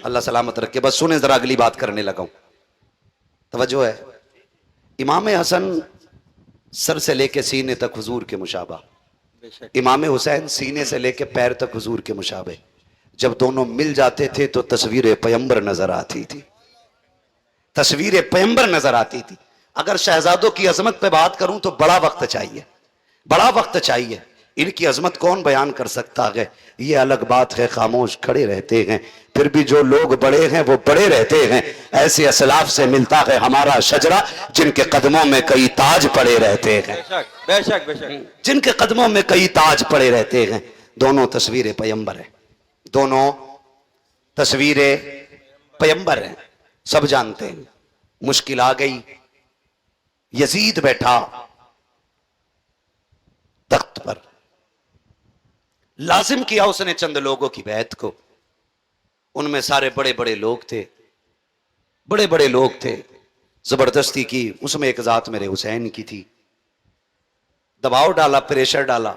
اللہ سلامت رکھے. بس سنیں ذرا, اگلی بات کرنے لگا ہوں. توجہ ہے. امام حسن سر سے لے کے سینے تک حضور کے مشابہ,
بے شک
امام حسین سینے سے لے کے پیر تک حضور کے مشابہ، جب دونوں مل جاتے تھے تو تصویر پیمبر نظر آتی تھی، تصویر پیمبر نظر آتی تھی۔ اگر شہزادوں کی عظمت پہ بات کروں تو بڑا وقت چاہیے، بڑا وقت چاہیے۔ ان کی عظمت کون بیان کر سکتا ہے؟ یہ الگ بات ہے، خاموش کھڑے رہتے ہیں، پھر بھی جو لوگ بڑے ہیں وہ بڑے رہتے ہیں۔ ایسے اسلاف سے ملتا ہے ہمارا شجرہ جن کے قدموں میں کئی تاج پڑے رہتے ہیں،
بے شک بے شک بے شک
جن کے قدموں میں کئی تاج پڑے رہتے ہیں۔ دونوں تصویر پیمبر ہیں، دونوں تصویر پیمبر ہیں، سب جانتے ہیں۔ مشکل آ گئی، یزید بیٹھا تخت پر، لازم کیا اس نے چند لوگوں کی بیعت کو، ان میں سارے بڑے بڑے لوگ تھے، بڑے بڑے لوگ تھے، زبردستی کی۔ اس میں ایک ذات میرے حسین کی تھی، دباؤ ڈالا، پریشر ڈالا،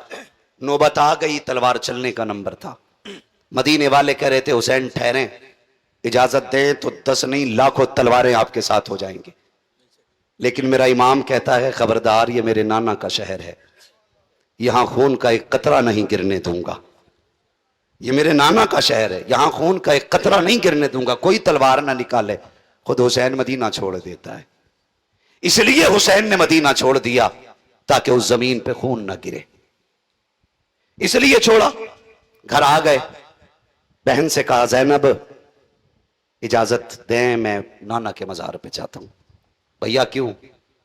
نوبت آ گئی، تلوار چلنے کا نمبر تھا۔ مدینے والے کہہ رہے تھے حسین ٹھہریں، اجازت دیں تو 10 نہیں لاکھوں تلواریں آپ کے ساتھ ہو جائیں گے، لیکن میرا امام کہتا ہے خبردار، یہ میرے نانا کا شہر ہے، یہاں خون کا ایک قطرہ نہیں گرنے دوں گا، یہ میرے نانا کا شہر ہے، یہاں خون کا ایک قطرہ نہیں گرنے دوں گا، کوئی تلوار نہ نکالے۔ خود حسین مدینہ چھوڑ دیتا ہے، اس لیے حسین نے مدینہ چھوڑ دیا تاکہ اس زمین پہ خون نہ گرے، اس لیے چھوڑا۔ گھر آ گئے، بہن سے کہا زینب اجازت دیں میں نانا کے مزار پہ جاتا ہوں۔ بھیا کیوں؟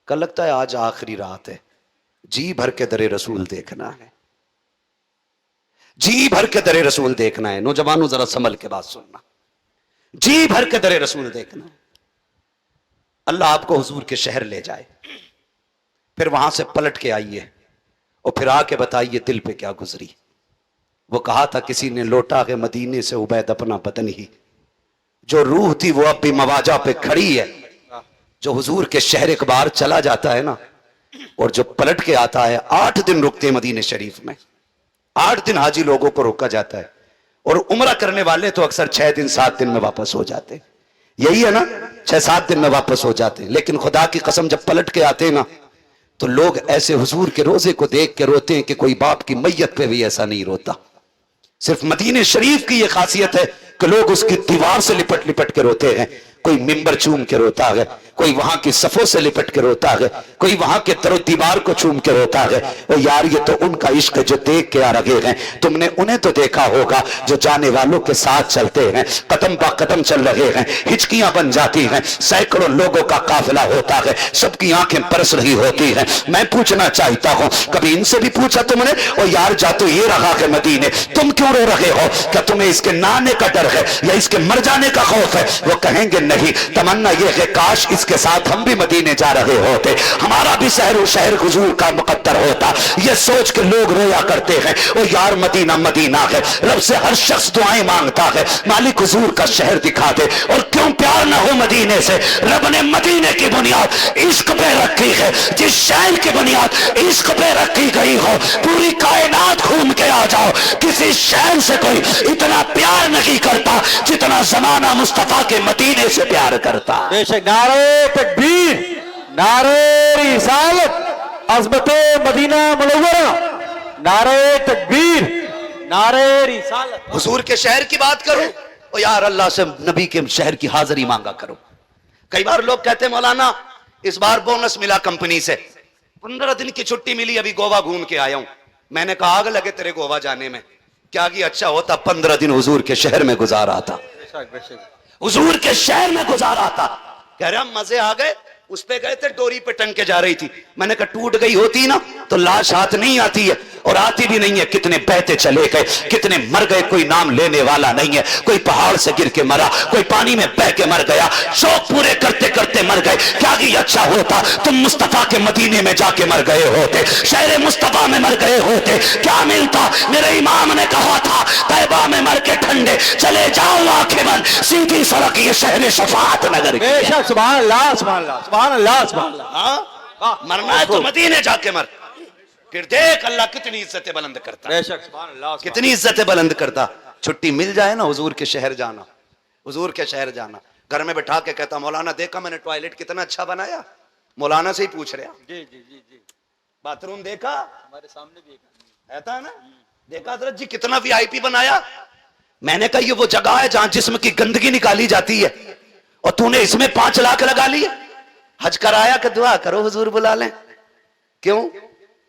کہ لگتا ہے آج آخری رات ہے، جی بھر کے در رسول دیکھنا ہے، جی بھر کے در رسول دیکھنا ہے۔ نوجوانوں ذرا سنبھل کے بات سننا، جی بھر کے در رسول دیکھنا ہے۔ اللہ آپ کو حضور کے شہر لے جائے، پھر وہاں سے پلٹ کے آئیے اور پھر آ کے بتائیے دل پہ کیا گزری۔ وہ کہا تھا کسی نے لوٹا کے مدینے سے عبید اپنا بدن ہی، جو روح تھی وہ اب بھی مواجہ پہ کھڑی ہے۔ جو حضور کے شہر ایک بار چلا جاتا ہے نا، اور جو پلٹ کے آتا ہے، 8 دن رکتے مدینے شریف میں، 8 دن حاجی لوگوں کو روکا جاتا ہے، اور عمرہ کرنے والے تو اکثر 6 دن 7 دن میں واپس ہو جاتے ہیں، یہی ہے نا، 6-7 دن میں واپس ہو جاتے ہیں۔ لیکن خدا کی قسم جب پلٹ کے آتے ہیں نا تو لوگ ایسے حضور کے روزے کو دیکھ کے روتے ہیں کہ کوئی باپ کی میت پہ بھی ایسا نہیں روتا۔ صرف مدینے شریف کی یہ خاصیت ہے کہ لوگ اس کی دیوار سے لپٹ لپٹ کے روتے ہیں، کوئی ممبر چوم کے روتا ہے، کوئی وہاں کی صفوں سے لپٹ کے روتا ہے، کوئی وہاں کے در و دیوار کو چوم کے روتا ہے۔ اور یار یہ تو ان کا عشق ہے جو دیکھ کے آ رہے ہیں، تم نے انہیں تو دیکھا ہوگا جو جانے والوں کے ساتھ چلتے ہیں، قدم با قدم چل رہے ہیں، ہچکیاں بن جاتی ہیں، سینکڑوں لوگوں کا قافلہ ہوتا ہے، سب کی آنکھیں برس رہی ہوتی ہیں۔ میں پوچھنا چاہتا ہوں، کبھی ان سے بھی پوچھا تم نے، اور یار جا تو یہ رہا کہ مدینے تم کیوں رو رہے ہو؟ کیا تمہیں اس کے نانے کا ڈر ہے یا اس کے مر جانے کا خوف ہے؟ وہ کہیں گے نہیں، تمنا یہ ہے کاش اس کے ساتھ ہم بھی مدینے جا رہے ہوتے، ہمارا بھی شہر حضور کا مقدر ہوتا۔ یہ سوچ کے لوگ رویا کرتے ہیں، او یار مدینہ مدینہ ہے، رب سے ہر شخص دعائیں مانگتا ہے، مالک حضور کا شہر دکھا دے۔ اور کیوں پیار نہ ہو مدینے سے؟ رب نے مدینے کی بنیاد عشق پہ رکھی ہے، جس شہر کی بنیاد عشق پہ رکھی گئی ہو، پوری کائنات گھوم کے آ جاؤ، کسی شہر سے کوئی اتنا پیار نہیں کرتا جتنا زمانہ مصطفیٰ کے مدینے سے پیار کرتا۔
بے شک نعرہ تکبیر، نعرہ رسالت، عظمت مدینہ منورہ، نعرہ تکبیر، نعرہ رسالت۔
حضور کے شہر کی بات کرو اور یار اللہ سے نبی کے شہر کی حاضری مانگا کرو۔ کئی بار لوگ کہتے ہیں مولانا اس بار بونس ملا کمپنی سے، 15 دن کی چھٹی ملی، ابھی گوا گھوم کے آیا ہوں۔ میں نے کہا آگ لگے تیرے گوا جانے میں، کیا کہ اچھا ہوتا 15 دن حضور کے شہر میں گزارا تھا،
بے شک بے شک
حضور کے شہر میں گزارا تھا۔ کہہ رہے ہم مزے آ گئے، اس پہ گئے تھے ڈوری پہ ٹنگ کے جا رہی تھی، میں نے کہا ٹوٹ گئی ہوتی نا تو لاش ہاتھ نہیں آتی ہے، اور آتی بھی نہیں ہے۔ کتنے بہتے چلے گئے، کتنے مر گئے، کوئی نام لینے والا نہیں ہے، کوئی پہاڑ سے گر کے مرا، کوئی پانی میں بہ کے مر گیا، شوق پورے کرتے کرتے مر گئے۔ کیا کہ اچھا ہوتا تم مصطفیٰ کے مدینے میں جا کے مر گئے ہوتے، شہر مصطفیٰ میں مر گئے ہوتے، کیا ملتا؟ میرے امام نے کہا تھا طیبہ میں مر کے ٹھنڈے چلے جاؤ آنکھیں بند، سیدھی سڑک یہ شہر شفاعت نگر
بے شک سبحان اللہ سبحان اللہ سبحان اللہ سبحان اللہ۔
ہاں مرنا ہے تو مدینے جا کے مر، پھر دیکھ اللہ کتنی عزتیں بلند کرتا،
بے شک سبحان اللہ
کتنی عزتیں بلند کرتا۔ چھٹی مل جائے نا حضور کے شہر جانا، حضور کے شہر جانا۔ گھر میں بٹھا کے کہتا مولانا دیکھا میں نے ٹوائلٹ کتنا اچھا بنایا، مولانا سے ہی پوچھ رہا،
جی جی جی جی
باتھ روم دیکھا،
ہمارے سامنے بھی ایک
ایسا ہے نا, دیکھا حضرت جی کتنا وی آئی پی بنایا. میں نے کہا یہ وہ جگہ ہے جہاں جسم کی گندگی نکالی جاتی ہے, اور تو نے اس میں 5 لاکھ لگا لیے. حج کرایا کہ دعا کرو حضور بلا لیں. کیوں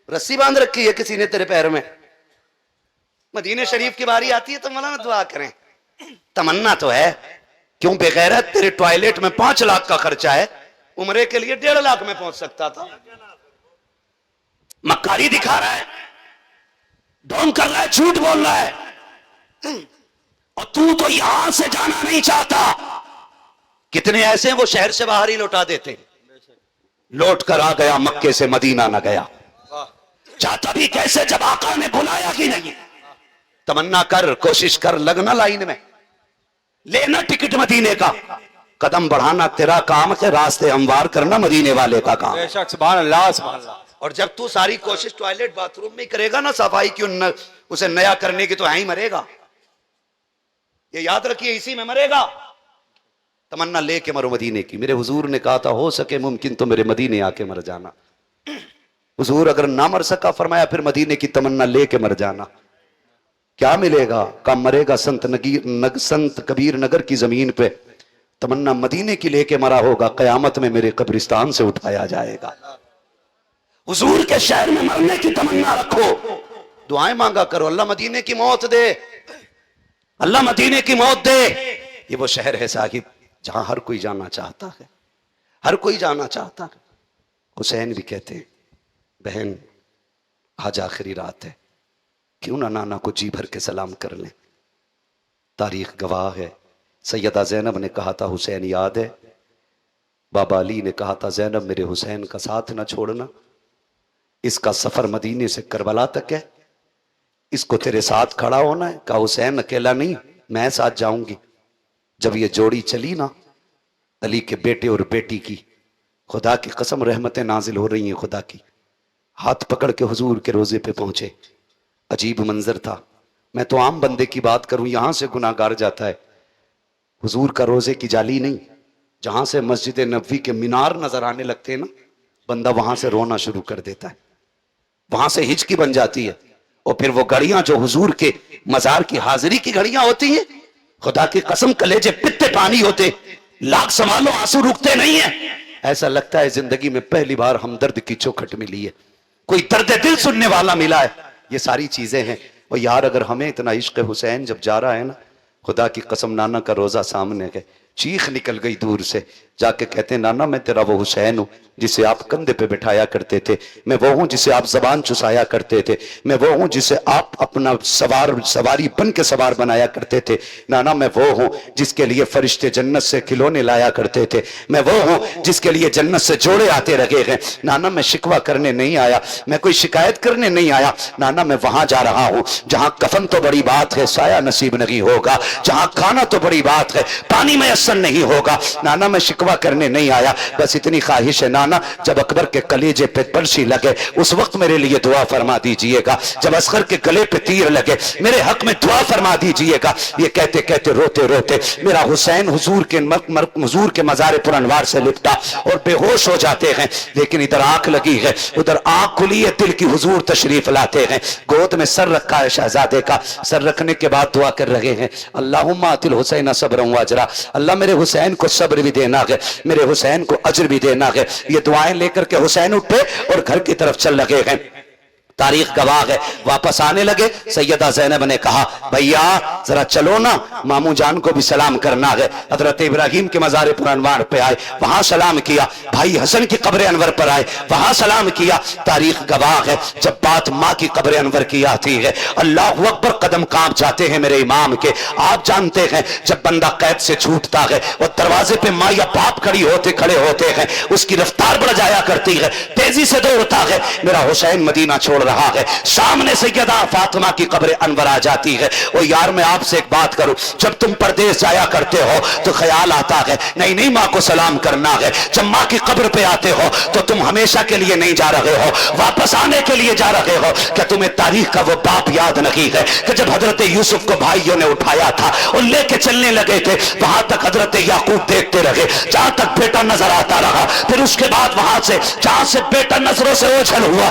رسی باندھ رکھی ہے کسی نے تیرے پیر میں؟ مدینے شریف کی باری آتی ہے تو مولانا دعا کریں. تمنا تو ہے, کیوں بغیرت تیرے ٹوائلٹ میں 5 لاکھ کا خرچہ ہے, عمرے کے لیے 1.5 لاکھ میں پہنچ سکتا تھا. مکاری دکھا رہا ہے, ڈھونگ کر رہا ہے, جھوٹ بول رہا ہے, اور تو یہاں سے جانا نہیں چاہتا. کتنے ایسے ہیں وہ شہر سے باہر ہی لوٹا دیتے, لوٹ کر آ گیا مکے سے مدینہ نہ گیا. چاہتا بھی کیسے جب آقا نے بلایا کہ نہیں. تمنا کر, کوشش کر, لگنا لائن میں, لینا ٹکٹ مدینے کا, قدم بڑھانا تیرا کام ہے, راستے ہموار کرنا مدینے والے کا کام.
بے شک سبحان اللہ سبحان اللہ.
اور جب تو ساری کوشش ٹوائلٹ باتھ روم میں کرے گا نا صفائی کی, اسے نیا کرنے کی, تو ہی مرے گا. یہ یاد رکھیے, اسی میں مرے گا. تمنا لے کے مرو مدینے کی. میرے حضور نے کہا تھا ہو سکے ممکن تو میرے مدینے آ کے مر جانا. حضور اگر نہ مر سکا فرمایا پھر مدینے کی تمنا لے کے مر جانا. کیا ملے گا؟ کم مرے گا سنت کبیر نگر کی زمین پہ. تمنا مدینے کی لے کے مرا ہوگا, قیامت میں میرے قبرستان سے اٹھایا جائے گا. حضور کے شہر میں مرنے کی تمنا رکھو, دعائیں مانگا کرو, اللہ مدینے کی موت دے, اللہ مدینے کی موت دے. یہ وہ شہر ہے صاحب جہاں ہر کوئی جانا چاہتا ہے, ہر کوئی جانا چاہتا ہے. حسین بھی کہتے ہیں بہن آج آخری رات ہے, کیوں نہ نانا کو جی بھر کے سلام کر لیں. تاریخ گواہ ہے, سیدہ زینب نے کہا تھا حسین یاد ہے, بابا علی نے کہا تھا زینب میرے حسین کا ساتھ نہ چھوڑنا, اس کا سفر مدینے سے کربلا تک ہے, اس کو تیرے ساتھ کھڑا ہونا ہے. کہا حسین اکیلا نہیں, میں ساتھ جاؤں گی. جب یہ جوڑی چلی نا علی کے بیٹے اور بیٹی کی, خدا کی قسم رحمتیں نازل ہو رہی ہیں خدا کی, ہاتھ پکڑ کے حضور کے روزے پہ پہنچے. عجیب منظر تھا. میں تو عام بندے کی بات کروں, یہاں سے گناہ گار جاتا ہے, حضور کا روزے کی جالی نہیں, جہاں سے مسجد نبوی کے مینار نظر آنے لگتے ہیں نا, بندہ وہاں سے رونا شروع کر دیتا ہے, وہاں سے ہچکی بن جاتی ہے. اور پھر وہ گھڑیاں جو حضور کے مزار کی حاضری کی گھڑیاں ہوتی ہیں, خدا کی قسم کلیجے پتے پانی ہوتے, لاکھ سنبھالو آنسو رکتے نہیں ہیں. ایسا لگتا ہے زندگی میں پہلی بار ہمدرد کی چوکھٹ ملی ہے, کوئی درد دل سننے والا ملا ہے. یہ ساری چیزیں ہیں. اور یار اگر ہمیں اتنا عشق حسین جب جا رہا ہے نا, خدا کی قسم نانا کا روزہ سامنے ہے, چیخ نکل گئی دور سے, جا کے کہتے ہیں نانا میں تیرا وہ حسین ہوں جسے آپ کندھے پہ بٹھایا کرتے تھے, میں وہ ہوں جسے آپ زبان چسایا کرتے تھے, میں وہ ہوں جسے آپ اپنا سواری بن کے سوار بنایا کرتے تھے. نانا میں وہ ہوں جس کے لیے فرشتے جنت سے کھلونے لایا کرتے تھے, میں وہ ہوں جس کے لیے جنت سے جوڑے آتے رہے ہیں. نانا میں شکوہ کرنے نہیں آیا, میں کوئی شکایت کرنے نہیں آیا. نانا میں وہاں جا رہا ہوں جہاں کفن تو بڑی بات ہے سایہ نصیب نہیں ہوگا, جہاں کھانا تو بڑی بات ہے پانی میسر نہیں ہوگا. نانا میں شکوہ کرنے نہیں آیا, بس اتنی خواہش ہے نانا جب اکبر کے کلیجے پہ پرچی لگے اس وقت میرے لیے دعا فرما دیجئے گا, جب اصغر کے گلے پہ تیر لگے میرے حق میں دعا فرما دیجئے گا. یہ کہتے کہتے روتے روتے میرا حسین حضور کے مزار پر انوار سے لپٹا اور بے ہوش ہو جاتے ہیں. لیکن ادھر آنکھ لگی ہے, ادھر آنکھ کھلی ہے, دل کی حضور تشریف لاتے ہیں. گود میں سر رکھا ہے شہزادے کا, سر رکھنے کے بعد دعا کر رہے ہیں اللہم آتی الحسین صبرا و اجرا, اللہ میرے حسین کو صبر بھی دینا ہے, میرے حسین کو اجر بھی دینا ہے. یہ دعائیں لے کر کے حسین اٹھے اور گھر کی طرف چل لگے ہیں. تاریخ گواہ ہے, واپس آنے لگے. سیدہ زینب نے کہا بھیا ذرا چلو نا, ماموں جان کو بھی سلام کرنا ہے. حضرت ابراہیم کے مزار پر انوار پہ آئے, وہاں سلام کیا. بھائی حسن کی قبر انور پر آئے, وہاں سلام کیا. تاریخ گواہ ہے جب بات ماں کی قبر انور کی آتی ہے اللہ اکبر قدم کانپ جاتے ہیں میرے امام کے. آپ جانتے ہیں جب بندہ قید سے چھوٹتا ہے اور دروازے پہ ماں یا باپ کھڑے ہوتے ہیں, اس کی رفتار بڑھ جایا کرتی ہے, تیزی سے دوڑتا ہے. میرا حسین مدینہ چھوڑ رہا ہے, سامنے سیدہ فاطمہ کی قبر انور آ جاتی ہے. اور یار میں آپ سے ایک بات کروں, جب تم پردیس جایا کرتے ہو تو خیال آتا ہے نہیں ماں کو سلام کرنا ہے. جب ماں کی قبر پہ آتے ہو تو تم ہمیشہ کے لیے نہیں جا رہے ہو, واپس آنے کے لیے جا رہے ہو. کیا تمہیں تاریخ کا وہ باپ یاد نہیں ہے کہ جب حضرت یوسف کو بھائیوں نے اٹھایا تھا اور لے کے چلنے لگے تھے, وہاں تک حضرت یعقوب دیکھتے رہے جہاں تک بیٹا نظر آتا رہا. پھر اس کے بعد وہاں سے جہاں سے بیٹا نظروں سے اوجھل ہوا,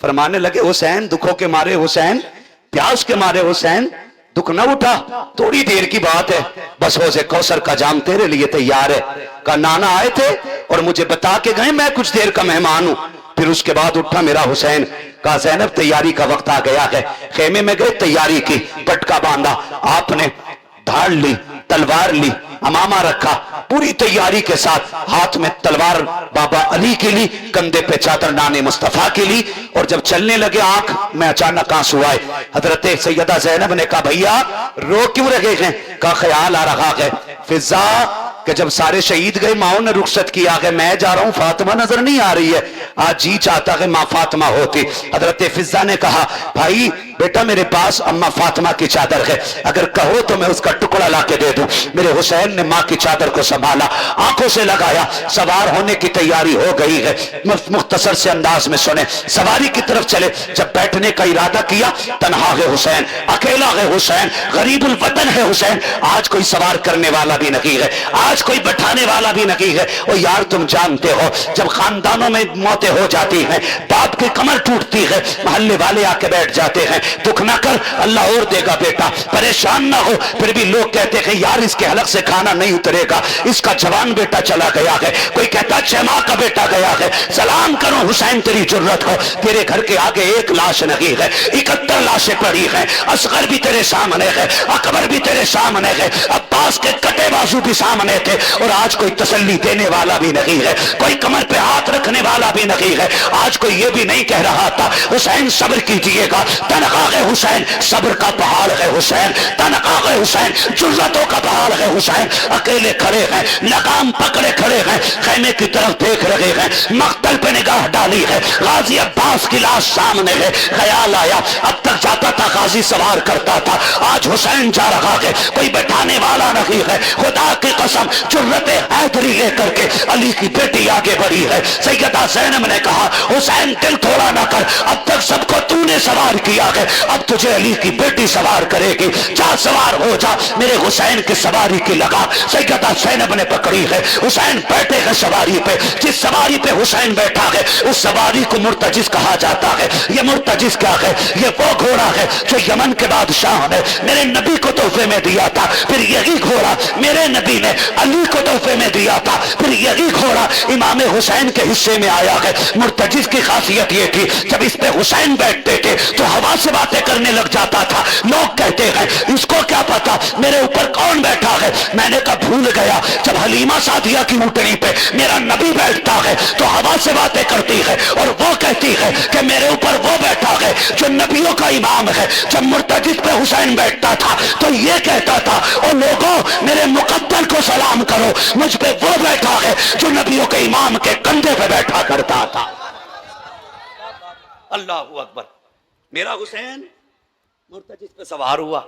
فرمانے لگے حسین دکھوں کے مارے حسین پیاس کے مارے حسین دکھ نہ اٹھا تھوڑی دیر کی بات ہے بس حوض کوثر کا جام تیرے لیے تیار ہے کہا نانا آئے تھے اور مجھے بتا کے گئے میں کچھ دیر کا مہمان ہوں پھر اس کے بعد اٹھا میرا حسین کہا زینب تیاری کا وقت آ گیا ہے خیمے میں گئے تیاری کی پٹکا باندھا آپ نے دھاڑ لی تلوار لی امامہ رکھا پوری تیاری کے ساتھ ہاتھ میں تلوار بابا علی کی لی کندھے پہ چادر نانے مصطفیٰ کی لی اور جب چلنے لگے آنکھ میں اچانک آنسو آئے حضرت سیدہ زینب نے کہا بھیا رو کیوں رہے ہیں کہا خیال آ رہا ہے فضا کہ جب سارے شہید گئے ماؤں نے رخصت کیا کہ میں جا رہا ہوں فاطمہ نظر نہیں آ رہی ہے آج جی چاہتا ہے ماں فاطمہ ہوتی حضرت فضا نے کہا بھائی بیٹا میرے پاس اماں فاطمہ کی چادر ہے اگر کہو تو میں اس کا ٹکڑا لا کے دے دوں میرے حسین نے ماں کی چادر کو سنبھالا آنکھوں سے لگایا سوار ہونے کی تیاری ہو گئی ہے مختصر سے انداز میں سنیں سواری کی طرف چلے جب بیٹھنے کا ارادہ کیا تنہا ہے حسین اکیلا ہے حسین غریب الوطن ہے حسین آج کوئی سوار کرنے والا بھی نہیں ہے آج کوئی بٹھانے والا بھی نہیں ہے او یار تم جانتے ہو جب خاندانوں میں موتیں ہو جاتی ہیں باپ کی کمر ٹوٹتی ہے محلے والے آ کے بیٹھ جاتے ہیں دکھ نہ کر اللہ اور دے گا بیٹا پریشان نہ ہو پھر بھی لوگ کہتے ہیں یار اس کے حلق سے کھانا نہیں اترے گا اس کا جوان بیٹا چلا گیا ہے کوئی کہتا 6 ماہ کا بیٹا گیا ہے سلام کرو حسین تیری جرت ہو تیرے گھر کے آگے ایک لاش نہیں ہے 71 لاشیں پڑی ہیں اصغر بھی تیرے سامنے ہے اکبر بھی تیرے سامنے ہے عباس کے کٹے بازو بھی سامنے تھے اور آج کوئی تسلی دینے والا بھی نہیں ہے کوئی کمر پہ ہاتھ رکھنے والا بھی نہیں ہے آج کوئی یہ بھی نہیں کہہ رہا تھا حسین صبر کیجئے گا تنخواہ حسین صبر کا پہاڑ ہے حسین تنخواہ حسین جرتوں کا پہاڑ ہے حسین اکیلے کھڑے ہیں لگام پکڑے کھڑے ہیں خیمے کی طرف دیکھ رہے ہیں مقتل پہ نگاہ ڈالی ہے غازی عباس کی لاش سامنے ہے خیال آیا اب تک جاتا تھا غازی سوار کرتا تھا آج حسین جا رہا ہے کوئی بٹھانے والا نہیں ہے خدا کی قسم جرت حیدری لے کر کے علی کی بیٹی آگے بڑھی ہے سیدہ زینب نے کہا حسین دل تھوڑا نہ کر اب تک سب کو تو نے سوار کیا ہے اب تجھے علی کی بیٹی سوار کرے گی جا سوار ہو جا میرے حسین کی سواری کی لگا سیدہ زینب نے پکڑی ہے حسین بیٹھے ہیں سواری پہ جس سواری پہ حسین بیٹھا ہے اس سواری کو مرتجز کہا جاتا ہے یہ مرتجز کیا ہے یہ وہ گھوڑا ہے جو یمن کے بادشاہ نے میرے نبی کو تحفے میں دیا تھا پھر یہی گھوڑا میرے نبی نے علی کو تحفے میں دیا تھا پھر یہی گھوڑا امام حسین کے حصے میں آیا ہے مرتجز کی خاصیت یہ تھی جب اس پہ حسین بیٹھتے تھے تو ہوا سے باتیں کرنے لگ جاتا تھا لوگ کہتے ہیں اس کو کیا پتا میرے اوپر کون بیٹھا ہے میں نے کہا بھول گیا جب حلیمہ سعدیہ کی اونٹنی پہ میرا نبی بیٹھتا ہے تو ہوا سے باتیں کرتی ہے اور وہ کہتی ہے کہ میرے اوپر وہ بیٹھا ہے جو نبیوں کا امام ہے جب مرتجز پہ حسین بیٹھتا تھا تو یہ کہتا تھا اور لوگوں میرے مقدر کو سلام کرو مجھ پہ وہ بیٹھا ہے جو نبیوں کے امام کے کندھے پہ بیٹھا کرتا تھا اللہ اکبر میرا حسین مرتجز پہ سوار ہوا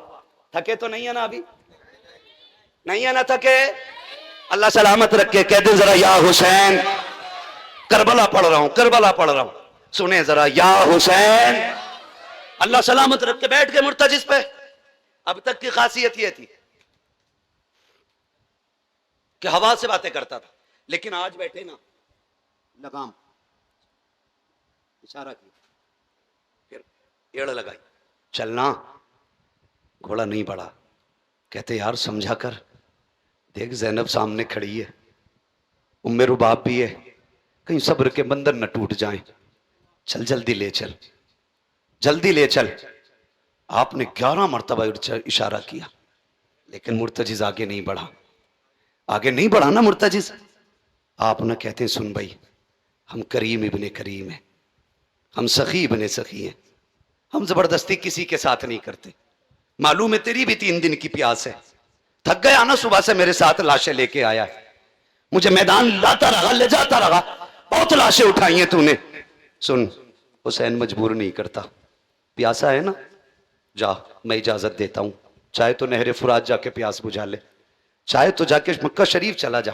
تھکے تو نہیں ہے نا ابھی نہیں ہے نا تھکے اللہ سلامت رکھے کہہ دے ذرا یا حسین کربلا پڑھ رہا ہوں کربلا پڑھ رہا ہوں سنیں ذرا یا حسین اللہ سلامت رکھ کے بیٹھ کے مرتجز پہ اب تک کی خاصیت یہ تھی کہ ہوا سے باتیں کرتا تھا لیکن آج بیٹھے نا لگام اشارہ کیا پھر ایڑ لگائی چلنا گھوڑا نہیں بڑھا کہتے یار سمجھا کر دیکھ زینب سامنے کھڑی ہے ام رباب بھی ہے کہیں صبر کے بندر نہ ٹوٹ جائیں چل جلدی لے چل جلدی لے چل آپ نے 11 مرتبہ اشارہ کیا لیکن مرتجز آگے نہیں بڑھا آگے نہیں بڑھا نا مرتجز آپ نہ کہتے ہیں سن بھائی ہم کریم ابن کریم ہیں ہم سخی ابن سخی ہیں ہم زبردستی کسی کے ساتھ نہیں کرتے معلوم ہے تیری بھی 3 دن کی پیاس ہے تھک گیا نا صبح سے میرے ساتھ لاشیں لے کے آیا ہے مجھے میدان لاتا رہا لے جاتا رہا بہت لاشیں اٹھائی ہیں تو نے سن حسین مجبور نہیں کرتا پیاسا ہے نا جا میں اجازت دیتا ہوں چاہے تو نہر فرات جا کے پیاس بجھا لے چاہے تو جا کے مکہ شریف چلا جا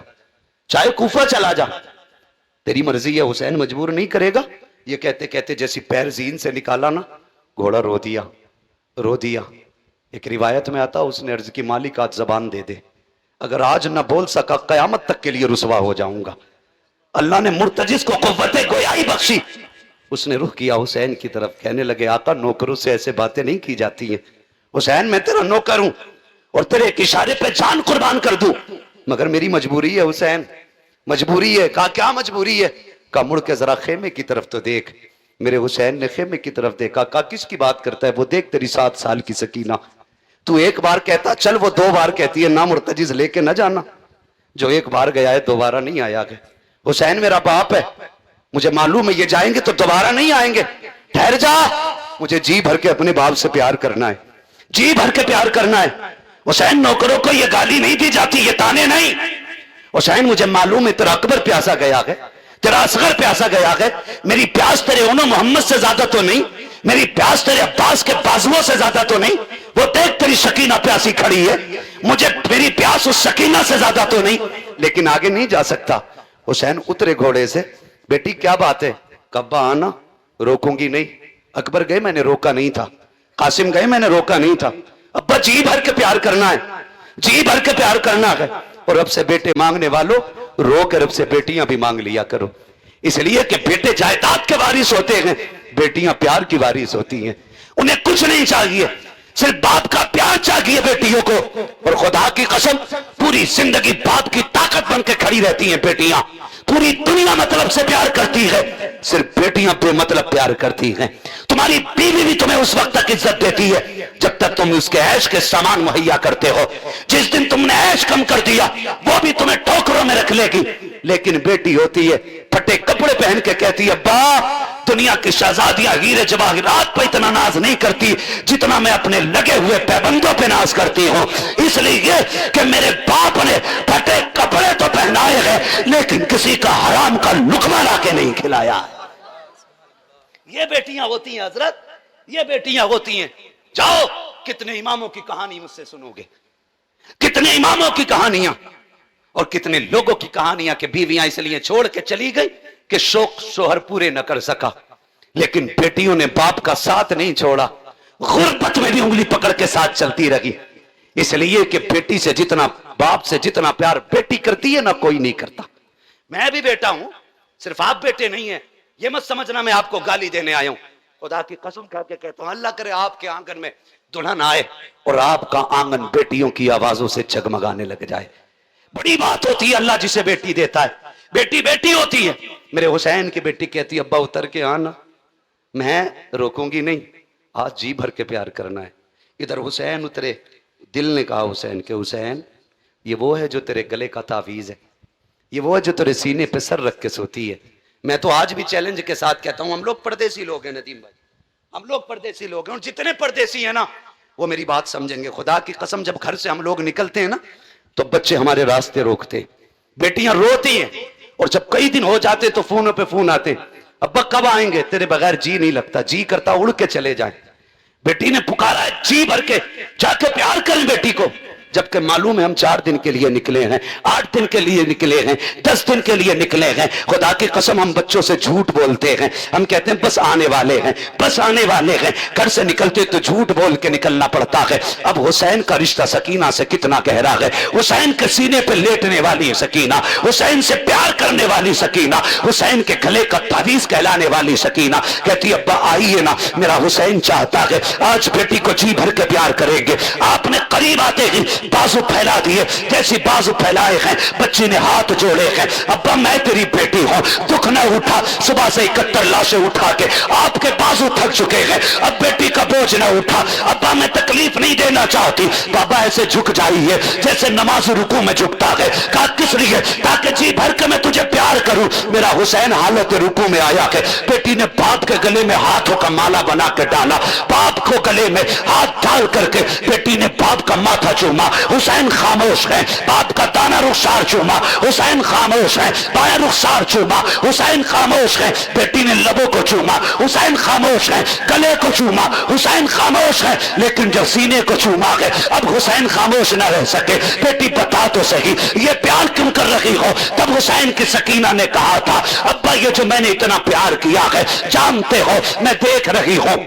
چاہے کوفہ چلا جا تیری مرضی ہے حسین مجبور نہیں کرے گا یہ کہتے کہتے جیسی پیر زین سے نکالا نا گھوڑا رو دیا ایک روایت میں آتا اس نے عرض کی مالک آج زبان دے دے اگر آج نہ بول سکا قیامت تک کے لیے رسوا ہو جاؤں گا اللہ نے مرتجز کو قوت گویائی بخشی
اس نے رخ کیا حسین کی طرف, کہنے لگے آقا نوکروں سے ایسے باتیں نہیں کی جاتی ہیں. حسین میں تیرا نوکر ہوں اور تیرے ایک اشارے پہ جان قربان کر دوں, مگر میری مجبوری ہے حسین, مجبوری ہے. کہا کیا مجبوری ہے؟ کہا مڑ کے ذرا خیمے کی طرف تو دیکھ. میرے حسین نے خیمے کی طرف دیکھا. کہا کس کی بات کرتا ہے؟ وہ دیکھ تیری 7 سال کی سکینہ, تو ایک بار کہتا چل وہ 2 بار کہتی ہے, نہ مرتجز لے کے نہ جانا. جو ایک بار گیا ہے دوبارہ نہیں آیا گیا. حسین میرا باپ ہے, مجھے معلوم ہے یہ جائیں گے تو دوبارہ نہیں آئیں گے, ٹھہر جا, مجھے جی بھر کے اپنے باپ سے پیار کرنا ہے, جی بھر کے پیار کرنا ہے. حسین نوکروں کو یہ گالی نہیں دی جاتی, یہ تانے نہیں. حسین مجھے معلوم ہے تیرا اکبر پیاسا گیا ہے, تیرا اصغر پیاسا گیا ہے, میری پیاس تیرے انہوں محمد سے زیادہ تو نہیں, میری پیاس تیرے عباس کے بازوؤں سے زیادہ تو نہیں. وہ دیکھ تیری سکینہ پیاسی کھڑی ہے, مجھے میری پیاس اس سکینہ سے زیادہ تو نہیں, لیکن آگے نہیں جا سکتا. حسین اترے گھوڑے سے, بیٹی کیا بات ہے؟ کبا آنا, روکوں گی نہیں. اکبر گئے میں نے روکا نہیں تھا, قاسم گئے میں نے روکا نہیں تھا. ابا جی بھر کے پیار کرنا ہے, جی بھر کے پیار کرنا ہے. اور رب سے بیٹے مانگنے والوں رو کے رب سے بیٹیاں بھی مانگ لیا کرو, اس لیے کہ بیٹے جائیداد کے وارث ہوتے ہیں, بیٹیاں پیار کی وارث ہوتی ہیں. انہیں کچھ نہیں چاہیے, صرف باپ کا پیار چاہیے بیٹیوں کو. اور خدا کی قسم پوری زندگی باپ کی طاقت بن کے کھڑی رہتی ہیں بیٹیاں. پوری دنیا مطلب سے پیار کرتی ہے, صرف بیٹیاں بے مطلب پیار کرتی ہیں. تمہاری بیوی بھی تمہیں اس وقت تک عزت دیتی ہے جب تک تم اس کے عیش کے سامان مہیا کرتے ہو. جس دن تم نے عیش کم کر دیا وہ بھی تمہیں ٹوکروں میں رکھ لے گی. لیکن بیٹی ہوتی ہے پھٹے کپڑے پہن کے کہتی ہے با دنیا کی شہزادیاں ہیرے جواہرات پہ اتنا ناز نہیں کرتی جتنا میں اپنے لگے ہوئے پیبندوں پہ ناز کرتی ہوں, اس لیے کہ میرے باپ نے پھٹے کپڑے تو پہنائے ہیں لیکن کسی کا حرام کا لقمہ لا کے نہیں کھلایا.
یہ بیٹیاں ہوتی ہیں حضرت, یہ بیٹیاں ہوتی ہیں. جاؤ کتنے اماموں کی کہانی مجھ سے سنو گے, کتنے اماموں کی کہانیاں اور کتنے لوگوں کی کہانیاں کہ بیویاں اس لیے چھوڑ کے چلی گئی کہ شوق شوہر پورے نہ کر سکا, لیکن بیٹیوں نے باپ کا ساتھ نہیں چھوڑا, غربت میں بھی انگلی پکڑ کے ساتھ چلتی رہی. اس لیے کہ بیٹی سے جتنا باپ سے جتنا پیار بیٹی کرتی ہے نہ کوئی نہیں کرتا. میں بھی بیٹا ہوں, صرف آپ بیٹے نہیں ہیں, یہ مت سمجھنا میں آپ کو گالی دینے آیا ہوں. خدا کی قسم کھا کے کہتا ہوں اللہ کرے آپ کے آنگن میں دلہن آئے اور آپ کا آنگن بیٹیوں کی آوازوں سے جگمگانے لگ جائے. بڑی بات ہوتی ہے اللہ جسے بیٹی دیتا ہے, بیٹی بیٹی ہوتی ہے. میرے حسین کی بیٹی کہتی ابا اتر کے آنا, میں روکوں گی نہیں, آج جی بھر کے پیار کرنا ہے. ادھر حسین اترے, دل نے کہا حسین کہ حسین یہ وہ ہے جو تیرے گلے کا تعویذ ہے, یہ وہ ہے جو تیرے سینے پہ سر رکھ کے سوتی ہے. میں تو آج بھی چیلنج کے ساتھ کہتا ہوں ہم لوگ پردیسی لوگ ہیں ندیم بھائی, ہم لوگ پردیسی لوگ ہیں, اور جتنے پردیسی ہیں نا وہ میری بات سمجھیں گے. خدا کی قسم جب گھر سے ہم لوگ نکلتے ہیں نا تو بچے ہمارے راستے روکتے, بیٹیاں روتی ہیں, اور جب کئی دن ہو جاتے تو فونوں پہ فون آتے ابا کب آئیں گے, تیرے بغیر جی نہیں لگتا, جی کرتا اڑ کے چلے جائیں. بیٹی نے پکارا ہے جی بھر کے, جا کے پیار کریں بیٹی کو. جبکہ معلوم ہے ہم 4 دن کے لیے نکلے ہیں, 8 دن کے لیے نکلے ہیں, 10 دن کے لیے نکلے ہیں. خدا کی قسم ہم بچوں سے جھوٹ بولتے ہیں, ہم کہتے ہیں بس آنے والے ہیں, بس آنے والے ہیں. گھر سے نکلتے تو جھوٹ بول کے نکلنا پڑتا ہے. اب حسین کا رشتہ سکینہ سے کتنا گہرا ہے. حسین کے سینے پہ لیٹنے والی سکینہ, حسین سے پیار کرنے والی سکینہ, حسین کے گلے کا تعویذ کہلانے والی سکینہ کہتی ابا آئیے نا, میرا حسین چاہتا ہے آج بیٹی کو جی بھر کے پیار کریں گے. آپ نے قریب آتے ہی بازو پھیلا دیے, جیسی بازو پھیلائے ہیں بچی نے ہاتھ جوڑے ہیں, ابا میں تیری بیٹی ہوں, دکھ نہ اٹھا, صبح سے 71 لاشیں اٹھا کے آپ کے بازو تھک چکے ہیں, اب بیٹی کا بوجھ نہ اٹھا, ابا میں تکلیف نہیں دینا چاہتی. بابا ایسے جھک جائیے جیسے نماز رکوع میں جھکتا ہے. کہا کس لیے؟ تاکہ جی بھر کے میں تجھے پیار کروں. میرا حسین حالت رکوع میں آیا کہ بیٹی نے باپ کے گلے میں ہاتھوں کا مالا بنا کے ڈالا, باپ کو گلے میں ہاتھ ڈال کر کے بیٹی نے باپ کا ماتھا چوما. حسین خاموش ہے, باپ کا دانا رخسار چوما. حسین خاموش ہے, بایاں رخسار چوما. حسین خاموش ہے, بیٹی نے لبوں کو چوما. حسین خاموش ہے, گلے کو چوما. حسین خاموش ہے, لیکن جب سینے کو چوما ہے اب حسین خاموش نہ رہ سکے. بیٹی بتا تو صحیح یہ پیار کیوں کر رہی ہو؟ تب حسین کی سکینہ نے کہا تھا ابا یہ جو میں نے اتنا پیار کیا ہے جانتے ہو میں دیکھ رہی ہوں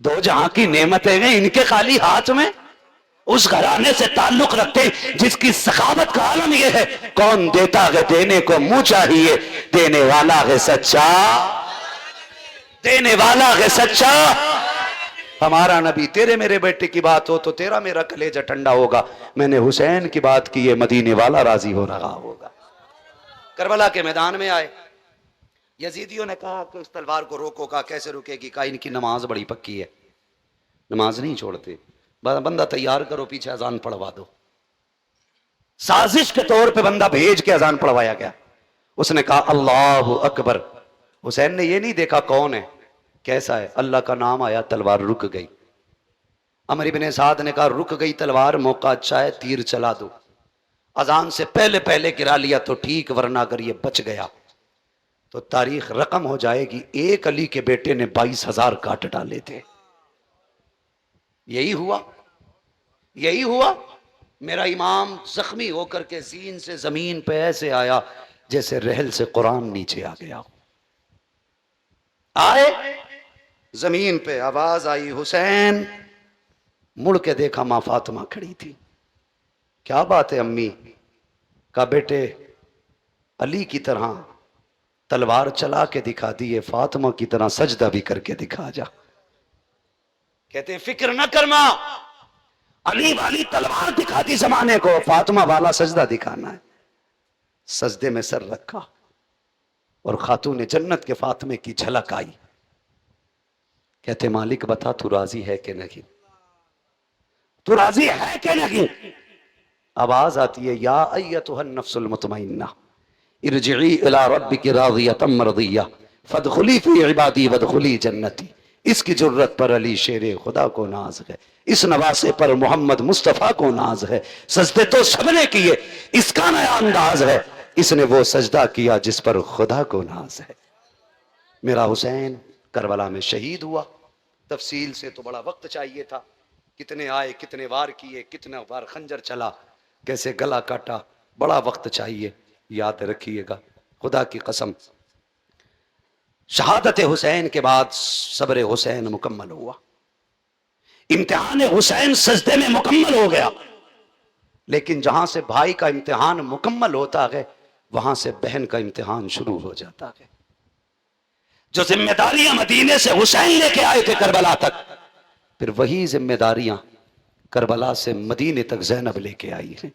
دو جہاں کی نعمتیں ہیں ان کے خالی ہاتھ میں. اس گھرانے سے تعلق رکھتے ہیں جس کی سخاوت کا عالم یہ ہے کون دیتا ہے دینے کو منہ چاہیے, دینے والا ہے سچا, دینے والا ہے سچا. ہمارا نبی تیرے میرے بیٹے کی بات ہو تو تیرا میرا کلیجہ ٹھنڈا ہوگا, میں نے حسین کی بات کی, یہ مدینے والا راضی ہو رہا ہوگا. کربلا کے میدان میں آئے, یزیدیوں نے کہا کہ اس تلوار کو روکو. کہا کیسے رکے گی؟ کہا ان کی نماز بڑی پکی ہے, نماز نہیں چھوڑتے. بندہ تیار کرو, پیچھے اذان پڑھوا دو. سازش کے طور پہ بندہ بھیج کے اذان پڑھوایا گیا. اس نے کہا اللہ اکبر. حسین نے یہ نہیں دیکھا کون ہے کیسا ہے, اللہ کا نام آیا, تلوار رک گئی. عمر ابن سعد نے کہا رک گئی تلوار, موقع اچھا ہے, تیر چلا دو. اذان سے پہلے پہلے گرا لیا تو ٹھیک, ورنہ اگر یہ بچ گیا تو تاریخ رقم ہو جائے گی. ایک علی کے بیٹے نے 22,000 کاٹ ڈالے تھے. یہی ہوا, یہی ہوا. میرا امام زخمی ہو کر کے زین سے زمین پہ ایسے آیا جیسے رحل سے قرآن نیچے آ گیا. آئے زمین پہ, آواز آئی حسین. مڑ کے دیکھا ماں فاطمہ کھڑی تھی. کیا بات ہے امی؟ کہا بیٹے علی کی طرح تلوار چلا کے دکھا دیے, فاطمہ کی طرح سجدہ بھی کر کے دکھا جا. کہتے ہیں فکر نہ کر ماں, علی والی تلوار دکھا دی زمانے کو, فاطمہ والا سجدہ دکھانا ہے. سجدے میں سر رکھا اور خاتون جنت کے فاطمے کی جھلک آئی. کہتے مالک بتا تو راضی ہے کہ نہیں, تو راضی ہے کہ نہیں؟ آواز آتی ہے یا ایتھا النفس المطمئنہ ارجعی الی ربک راضیۃ مرضیہ فادخلی فی عبادی وادخلی جنتی. اس کی جرت پر علی شیر خدا کو ناز ہے, اس نواسے پر محمد مصطفیٰ کو ناز ہے. سجدے تو سب نے کیے, اس کا نیا انداز ہے, اس نے وہ سجدہ کیا جس پر خدا کو ناز ہے. میرا حسین کربلا میں شہید ہوا. تفصیل سے تو بڑا وقت چاہیے تھا, کتنے آئے, کتنے وار کیے, کتنے بار خنجر چلا, کیسے گلا کاٹا, بڑا وقت چاہیے. یاد رکھیے گا خدا کی قسم, شہادت حسین کے بعد صبر حسین مکمل ہوا. امتحان حسین سجدے میں مکمل ہو گیا. لیکن جہاں سے بھائی کا امتحان مکمل ہوتا ہے وہاں سے بہن کا امتحان شروع ہو جاتا ہے. جو ذمہ داریاں مدینے سے حسین لے کے آئے تھے کربلا تک, پھر وہی ذمہ داریاں کربلا سے مدینے تک زینب لے کے آئی ہیں.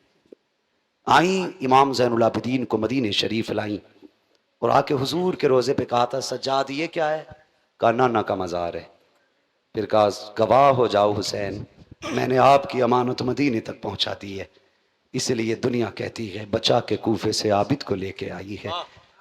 آئیں امام زین العابدین کو مدینے شریف لائیں اور آ کے حضور کے روزے پہ کہا تھا سجاد یہ کیا ہے؟ کہا نانا کا مزار ہے. پھر کہا گواہ ہو جاؤ حسین, میں نے آپ کی امانت مدینے تک پہنچا دی ہے, اس لیے دنیا کہتی ہے بچا کے کوفے سے عابد کو لے کے آئی ہے,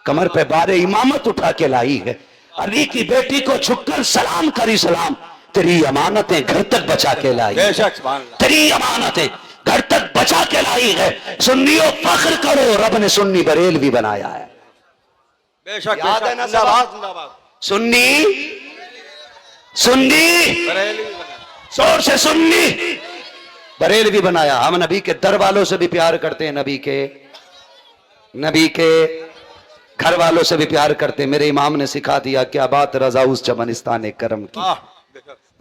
کمر پہ بار امامت اٹھا کے لائی ہے. علی کی بیٹی کو چھک کر سلام کری سلام, تیری امانتیں گھر تک بچا کے لائی
بے
ہے,
شک سبحان اللہ.
تیری امانتیں گھر تک بچا کے لائی ہے. سنیوں فخر کرو, رب نے سنی بریلوی بنایا ہے.
بے شک
یاد ہے نا
زندہ باد زندہ باد.
سنی سنی
بریلوی بنا.
زور سے سنی بریلوی بنایا. ہم نبی کے در والوں سے بھی پیار کرتے ہیں, نبی کے گھر والوں سے بھی پیار کرتے ہیں. میرے امام نے سکھا دیا کیا بات رضا اس چمنستان کرم کی,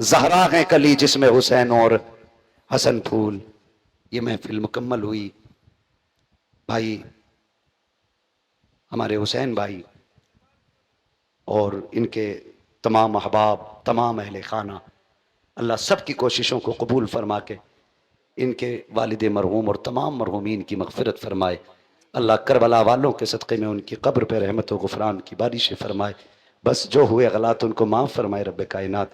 زہرا ہیں کلی جس میں حسین اور حسن پھول. یہ محفل مکمل ہوئی. بھائی ہمارے حسین بھائی اور ان کے تمام احباب, تمام اہل خانہ, اللہ سب کی کوششوں کو قبول فرما کے ان کے والد مرحوم اور تمام مرحومین کی مغفرت فرمائے. اللہ کربلا والوں کے صدقے میں ان کی قبر پہ رحمت و غفران کی بارشیں فرمائے. بس جو ہوئے غلط ان کو معاف فرمائے رب کائنات.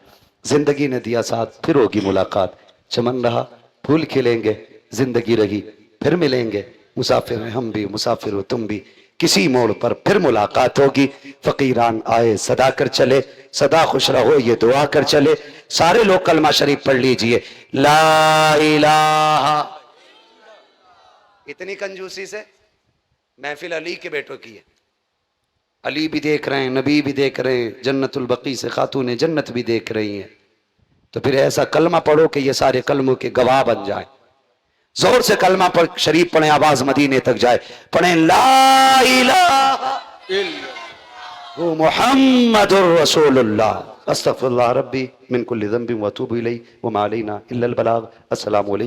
زندگی نے دیا ساتھ, پھر ہوگی ملاقات. چمن رہا پھول کھلیں گے, زندگی رہی پھر ملیں گے. مسافر ہیں ہم بھی, مسافر ہو تم بھی, کسی موڑ پر پھر ملاقات ہوگی. فقیران آئے صدا کر چلے, صدا خوش رہو یہ دعا کر چلے. سارے لوگ کلمہ شریف پڑھ لیجئے, لا الہ. اتنی کنجوسی سے محفل علی کے بیٹوں کی ہے. علی بھی دیکھ رہے ہیں, نبی بھی دیکھ رہے ہیں, جنت البقیع سے خاتون جنت بھی دیکھ رہی ہیں. تو پھر ایسا کلمہ پڑھو کہ یہ سارے کلموں کے گواہ بن جائیں. زور سے کلمہ شریف پڑھیں, آواز مدینے تک جائے. پڑھیں لا الہ
وہ محمد رسول اللہ. استغفر اللہ ربی من کل ذنب واتوب الیہ وما علینا الا البلاغ. السلام علیکم.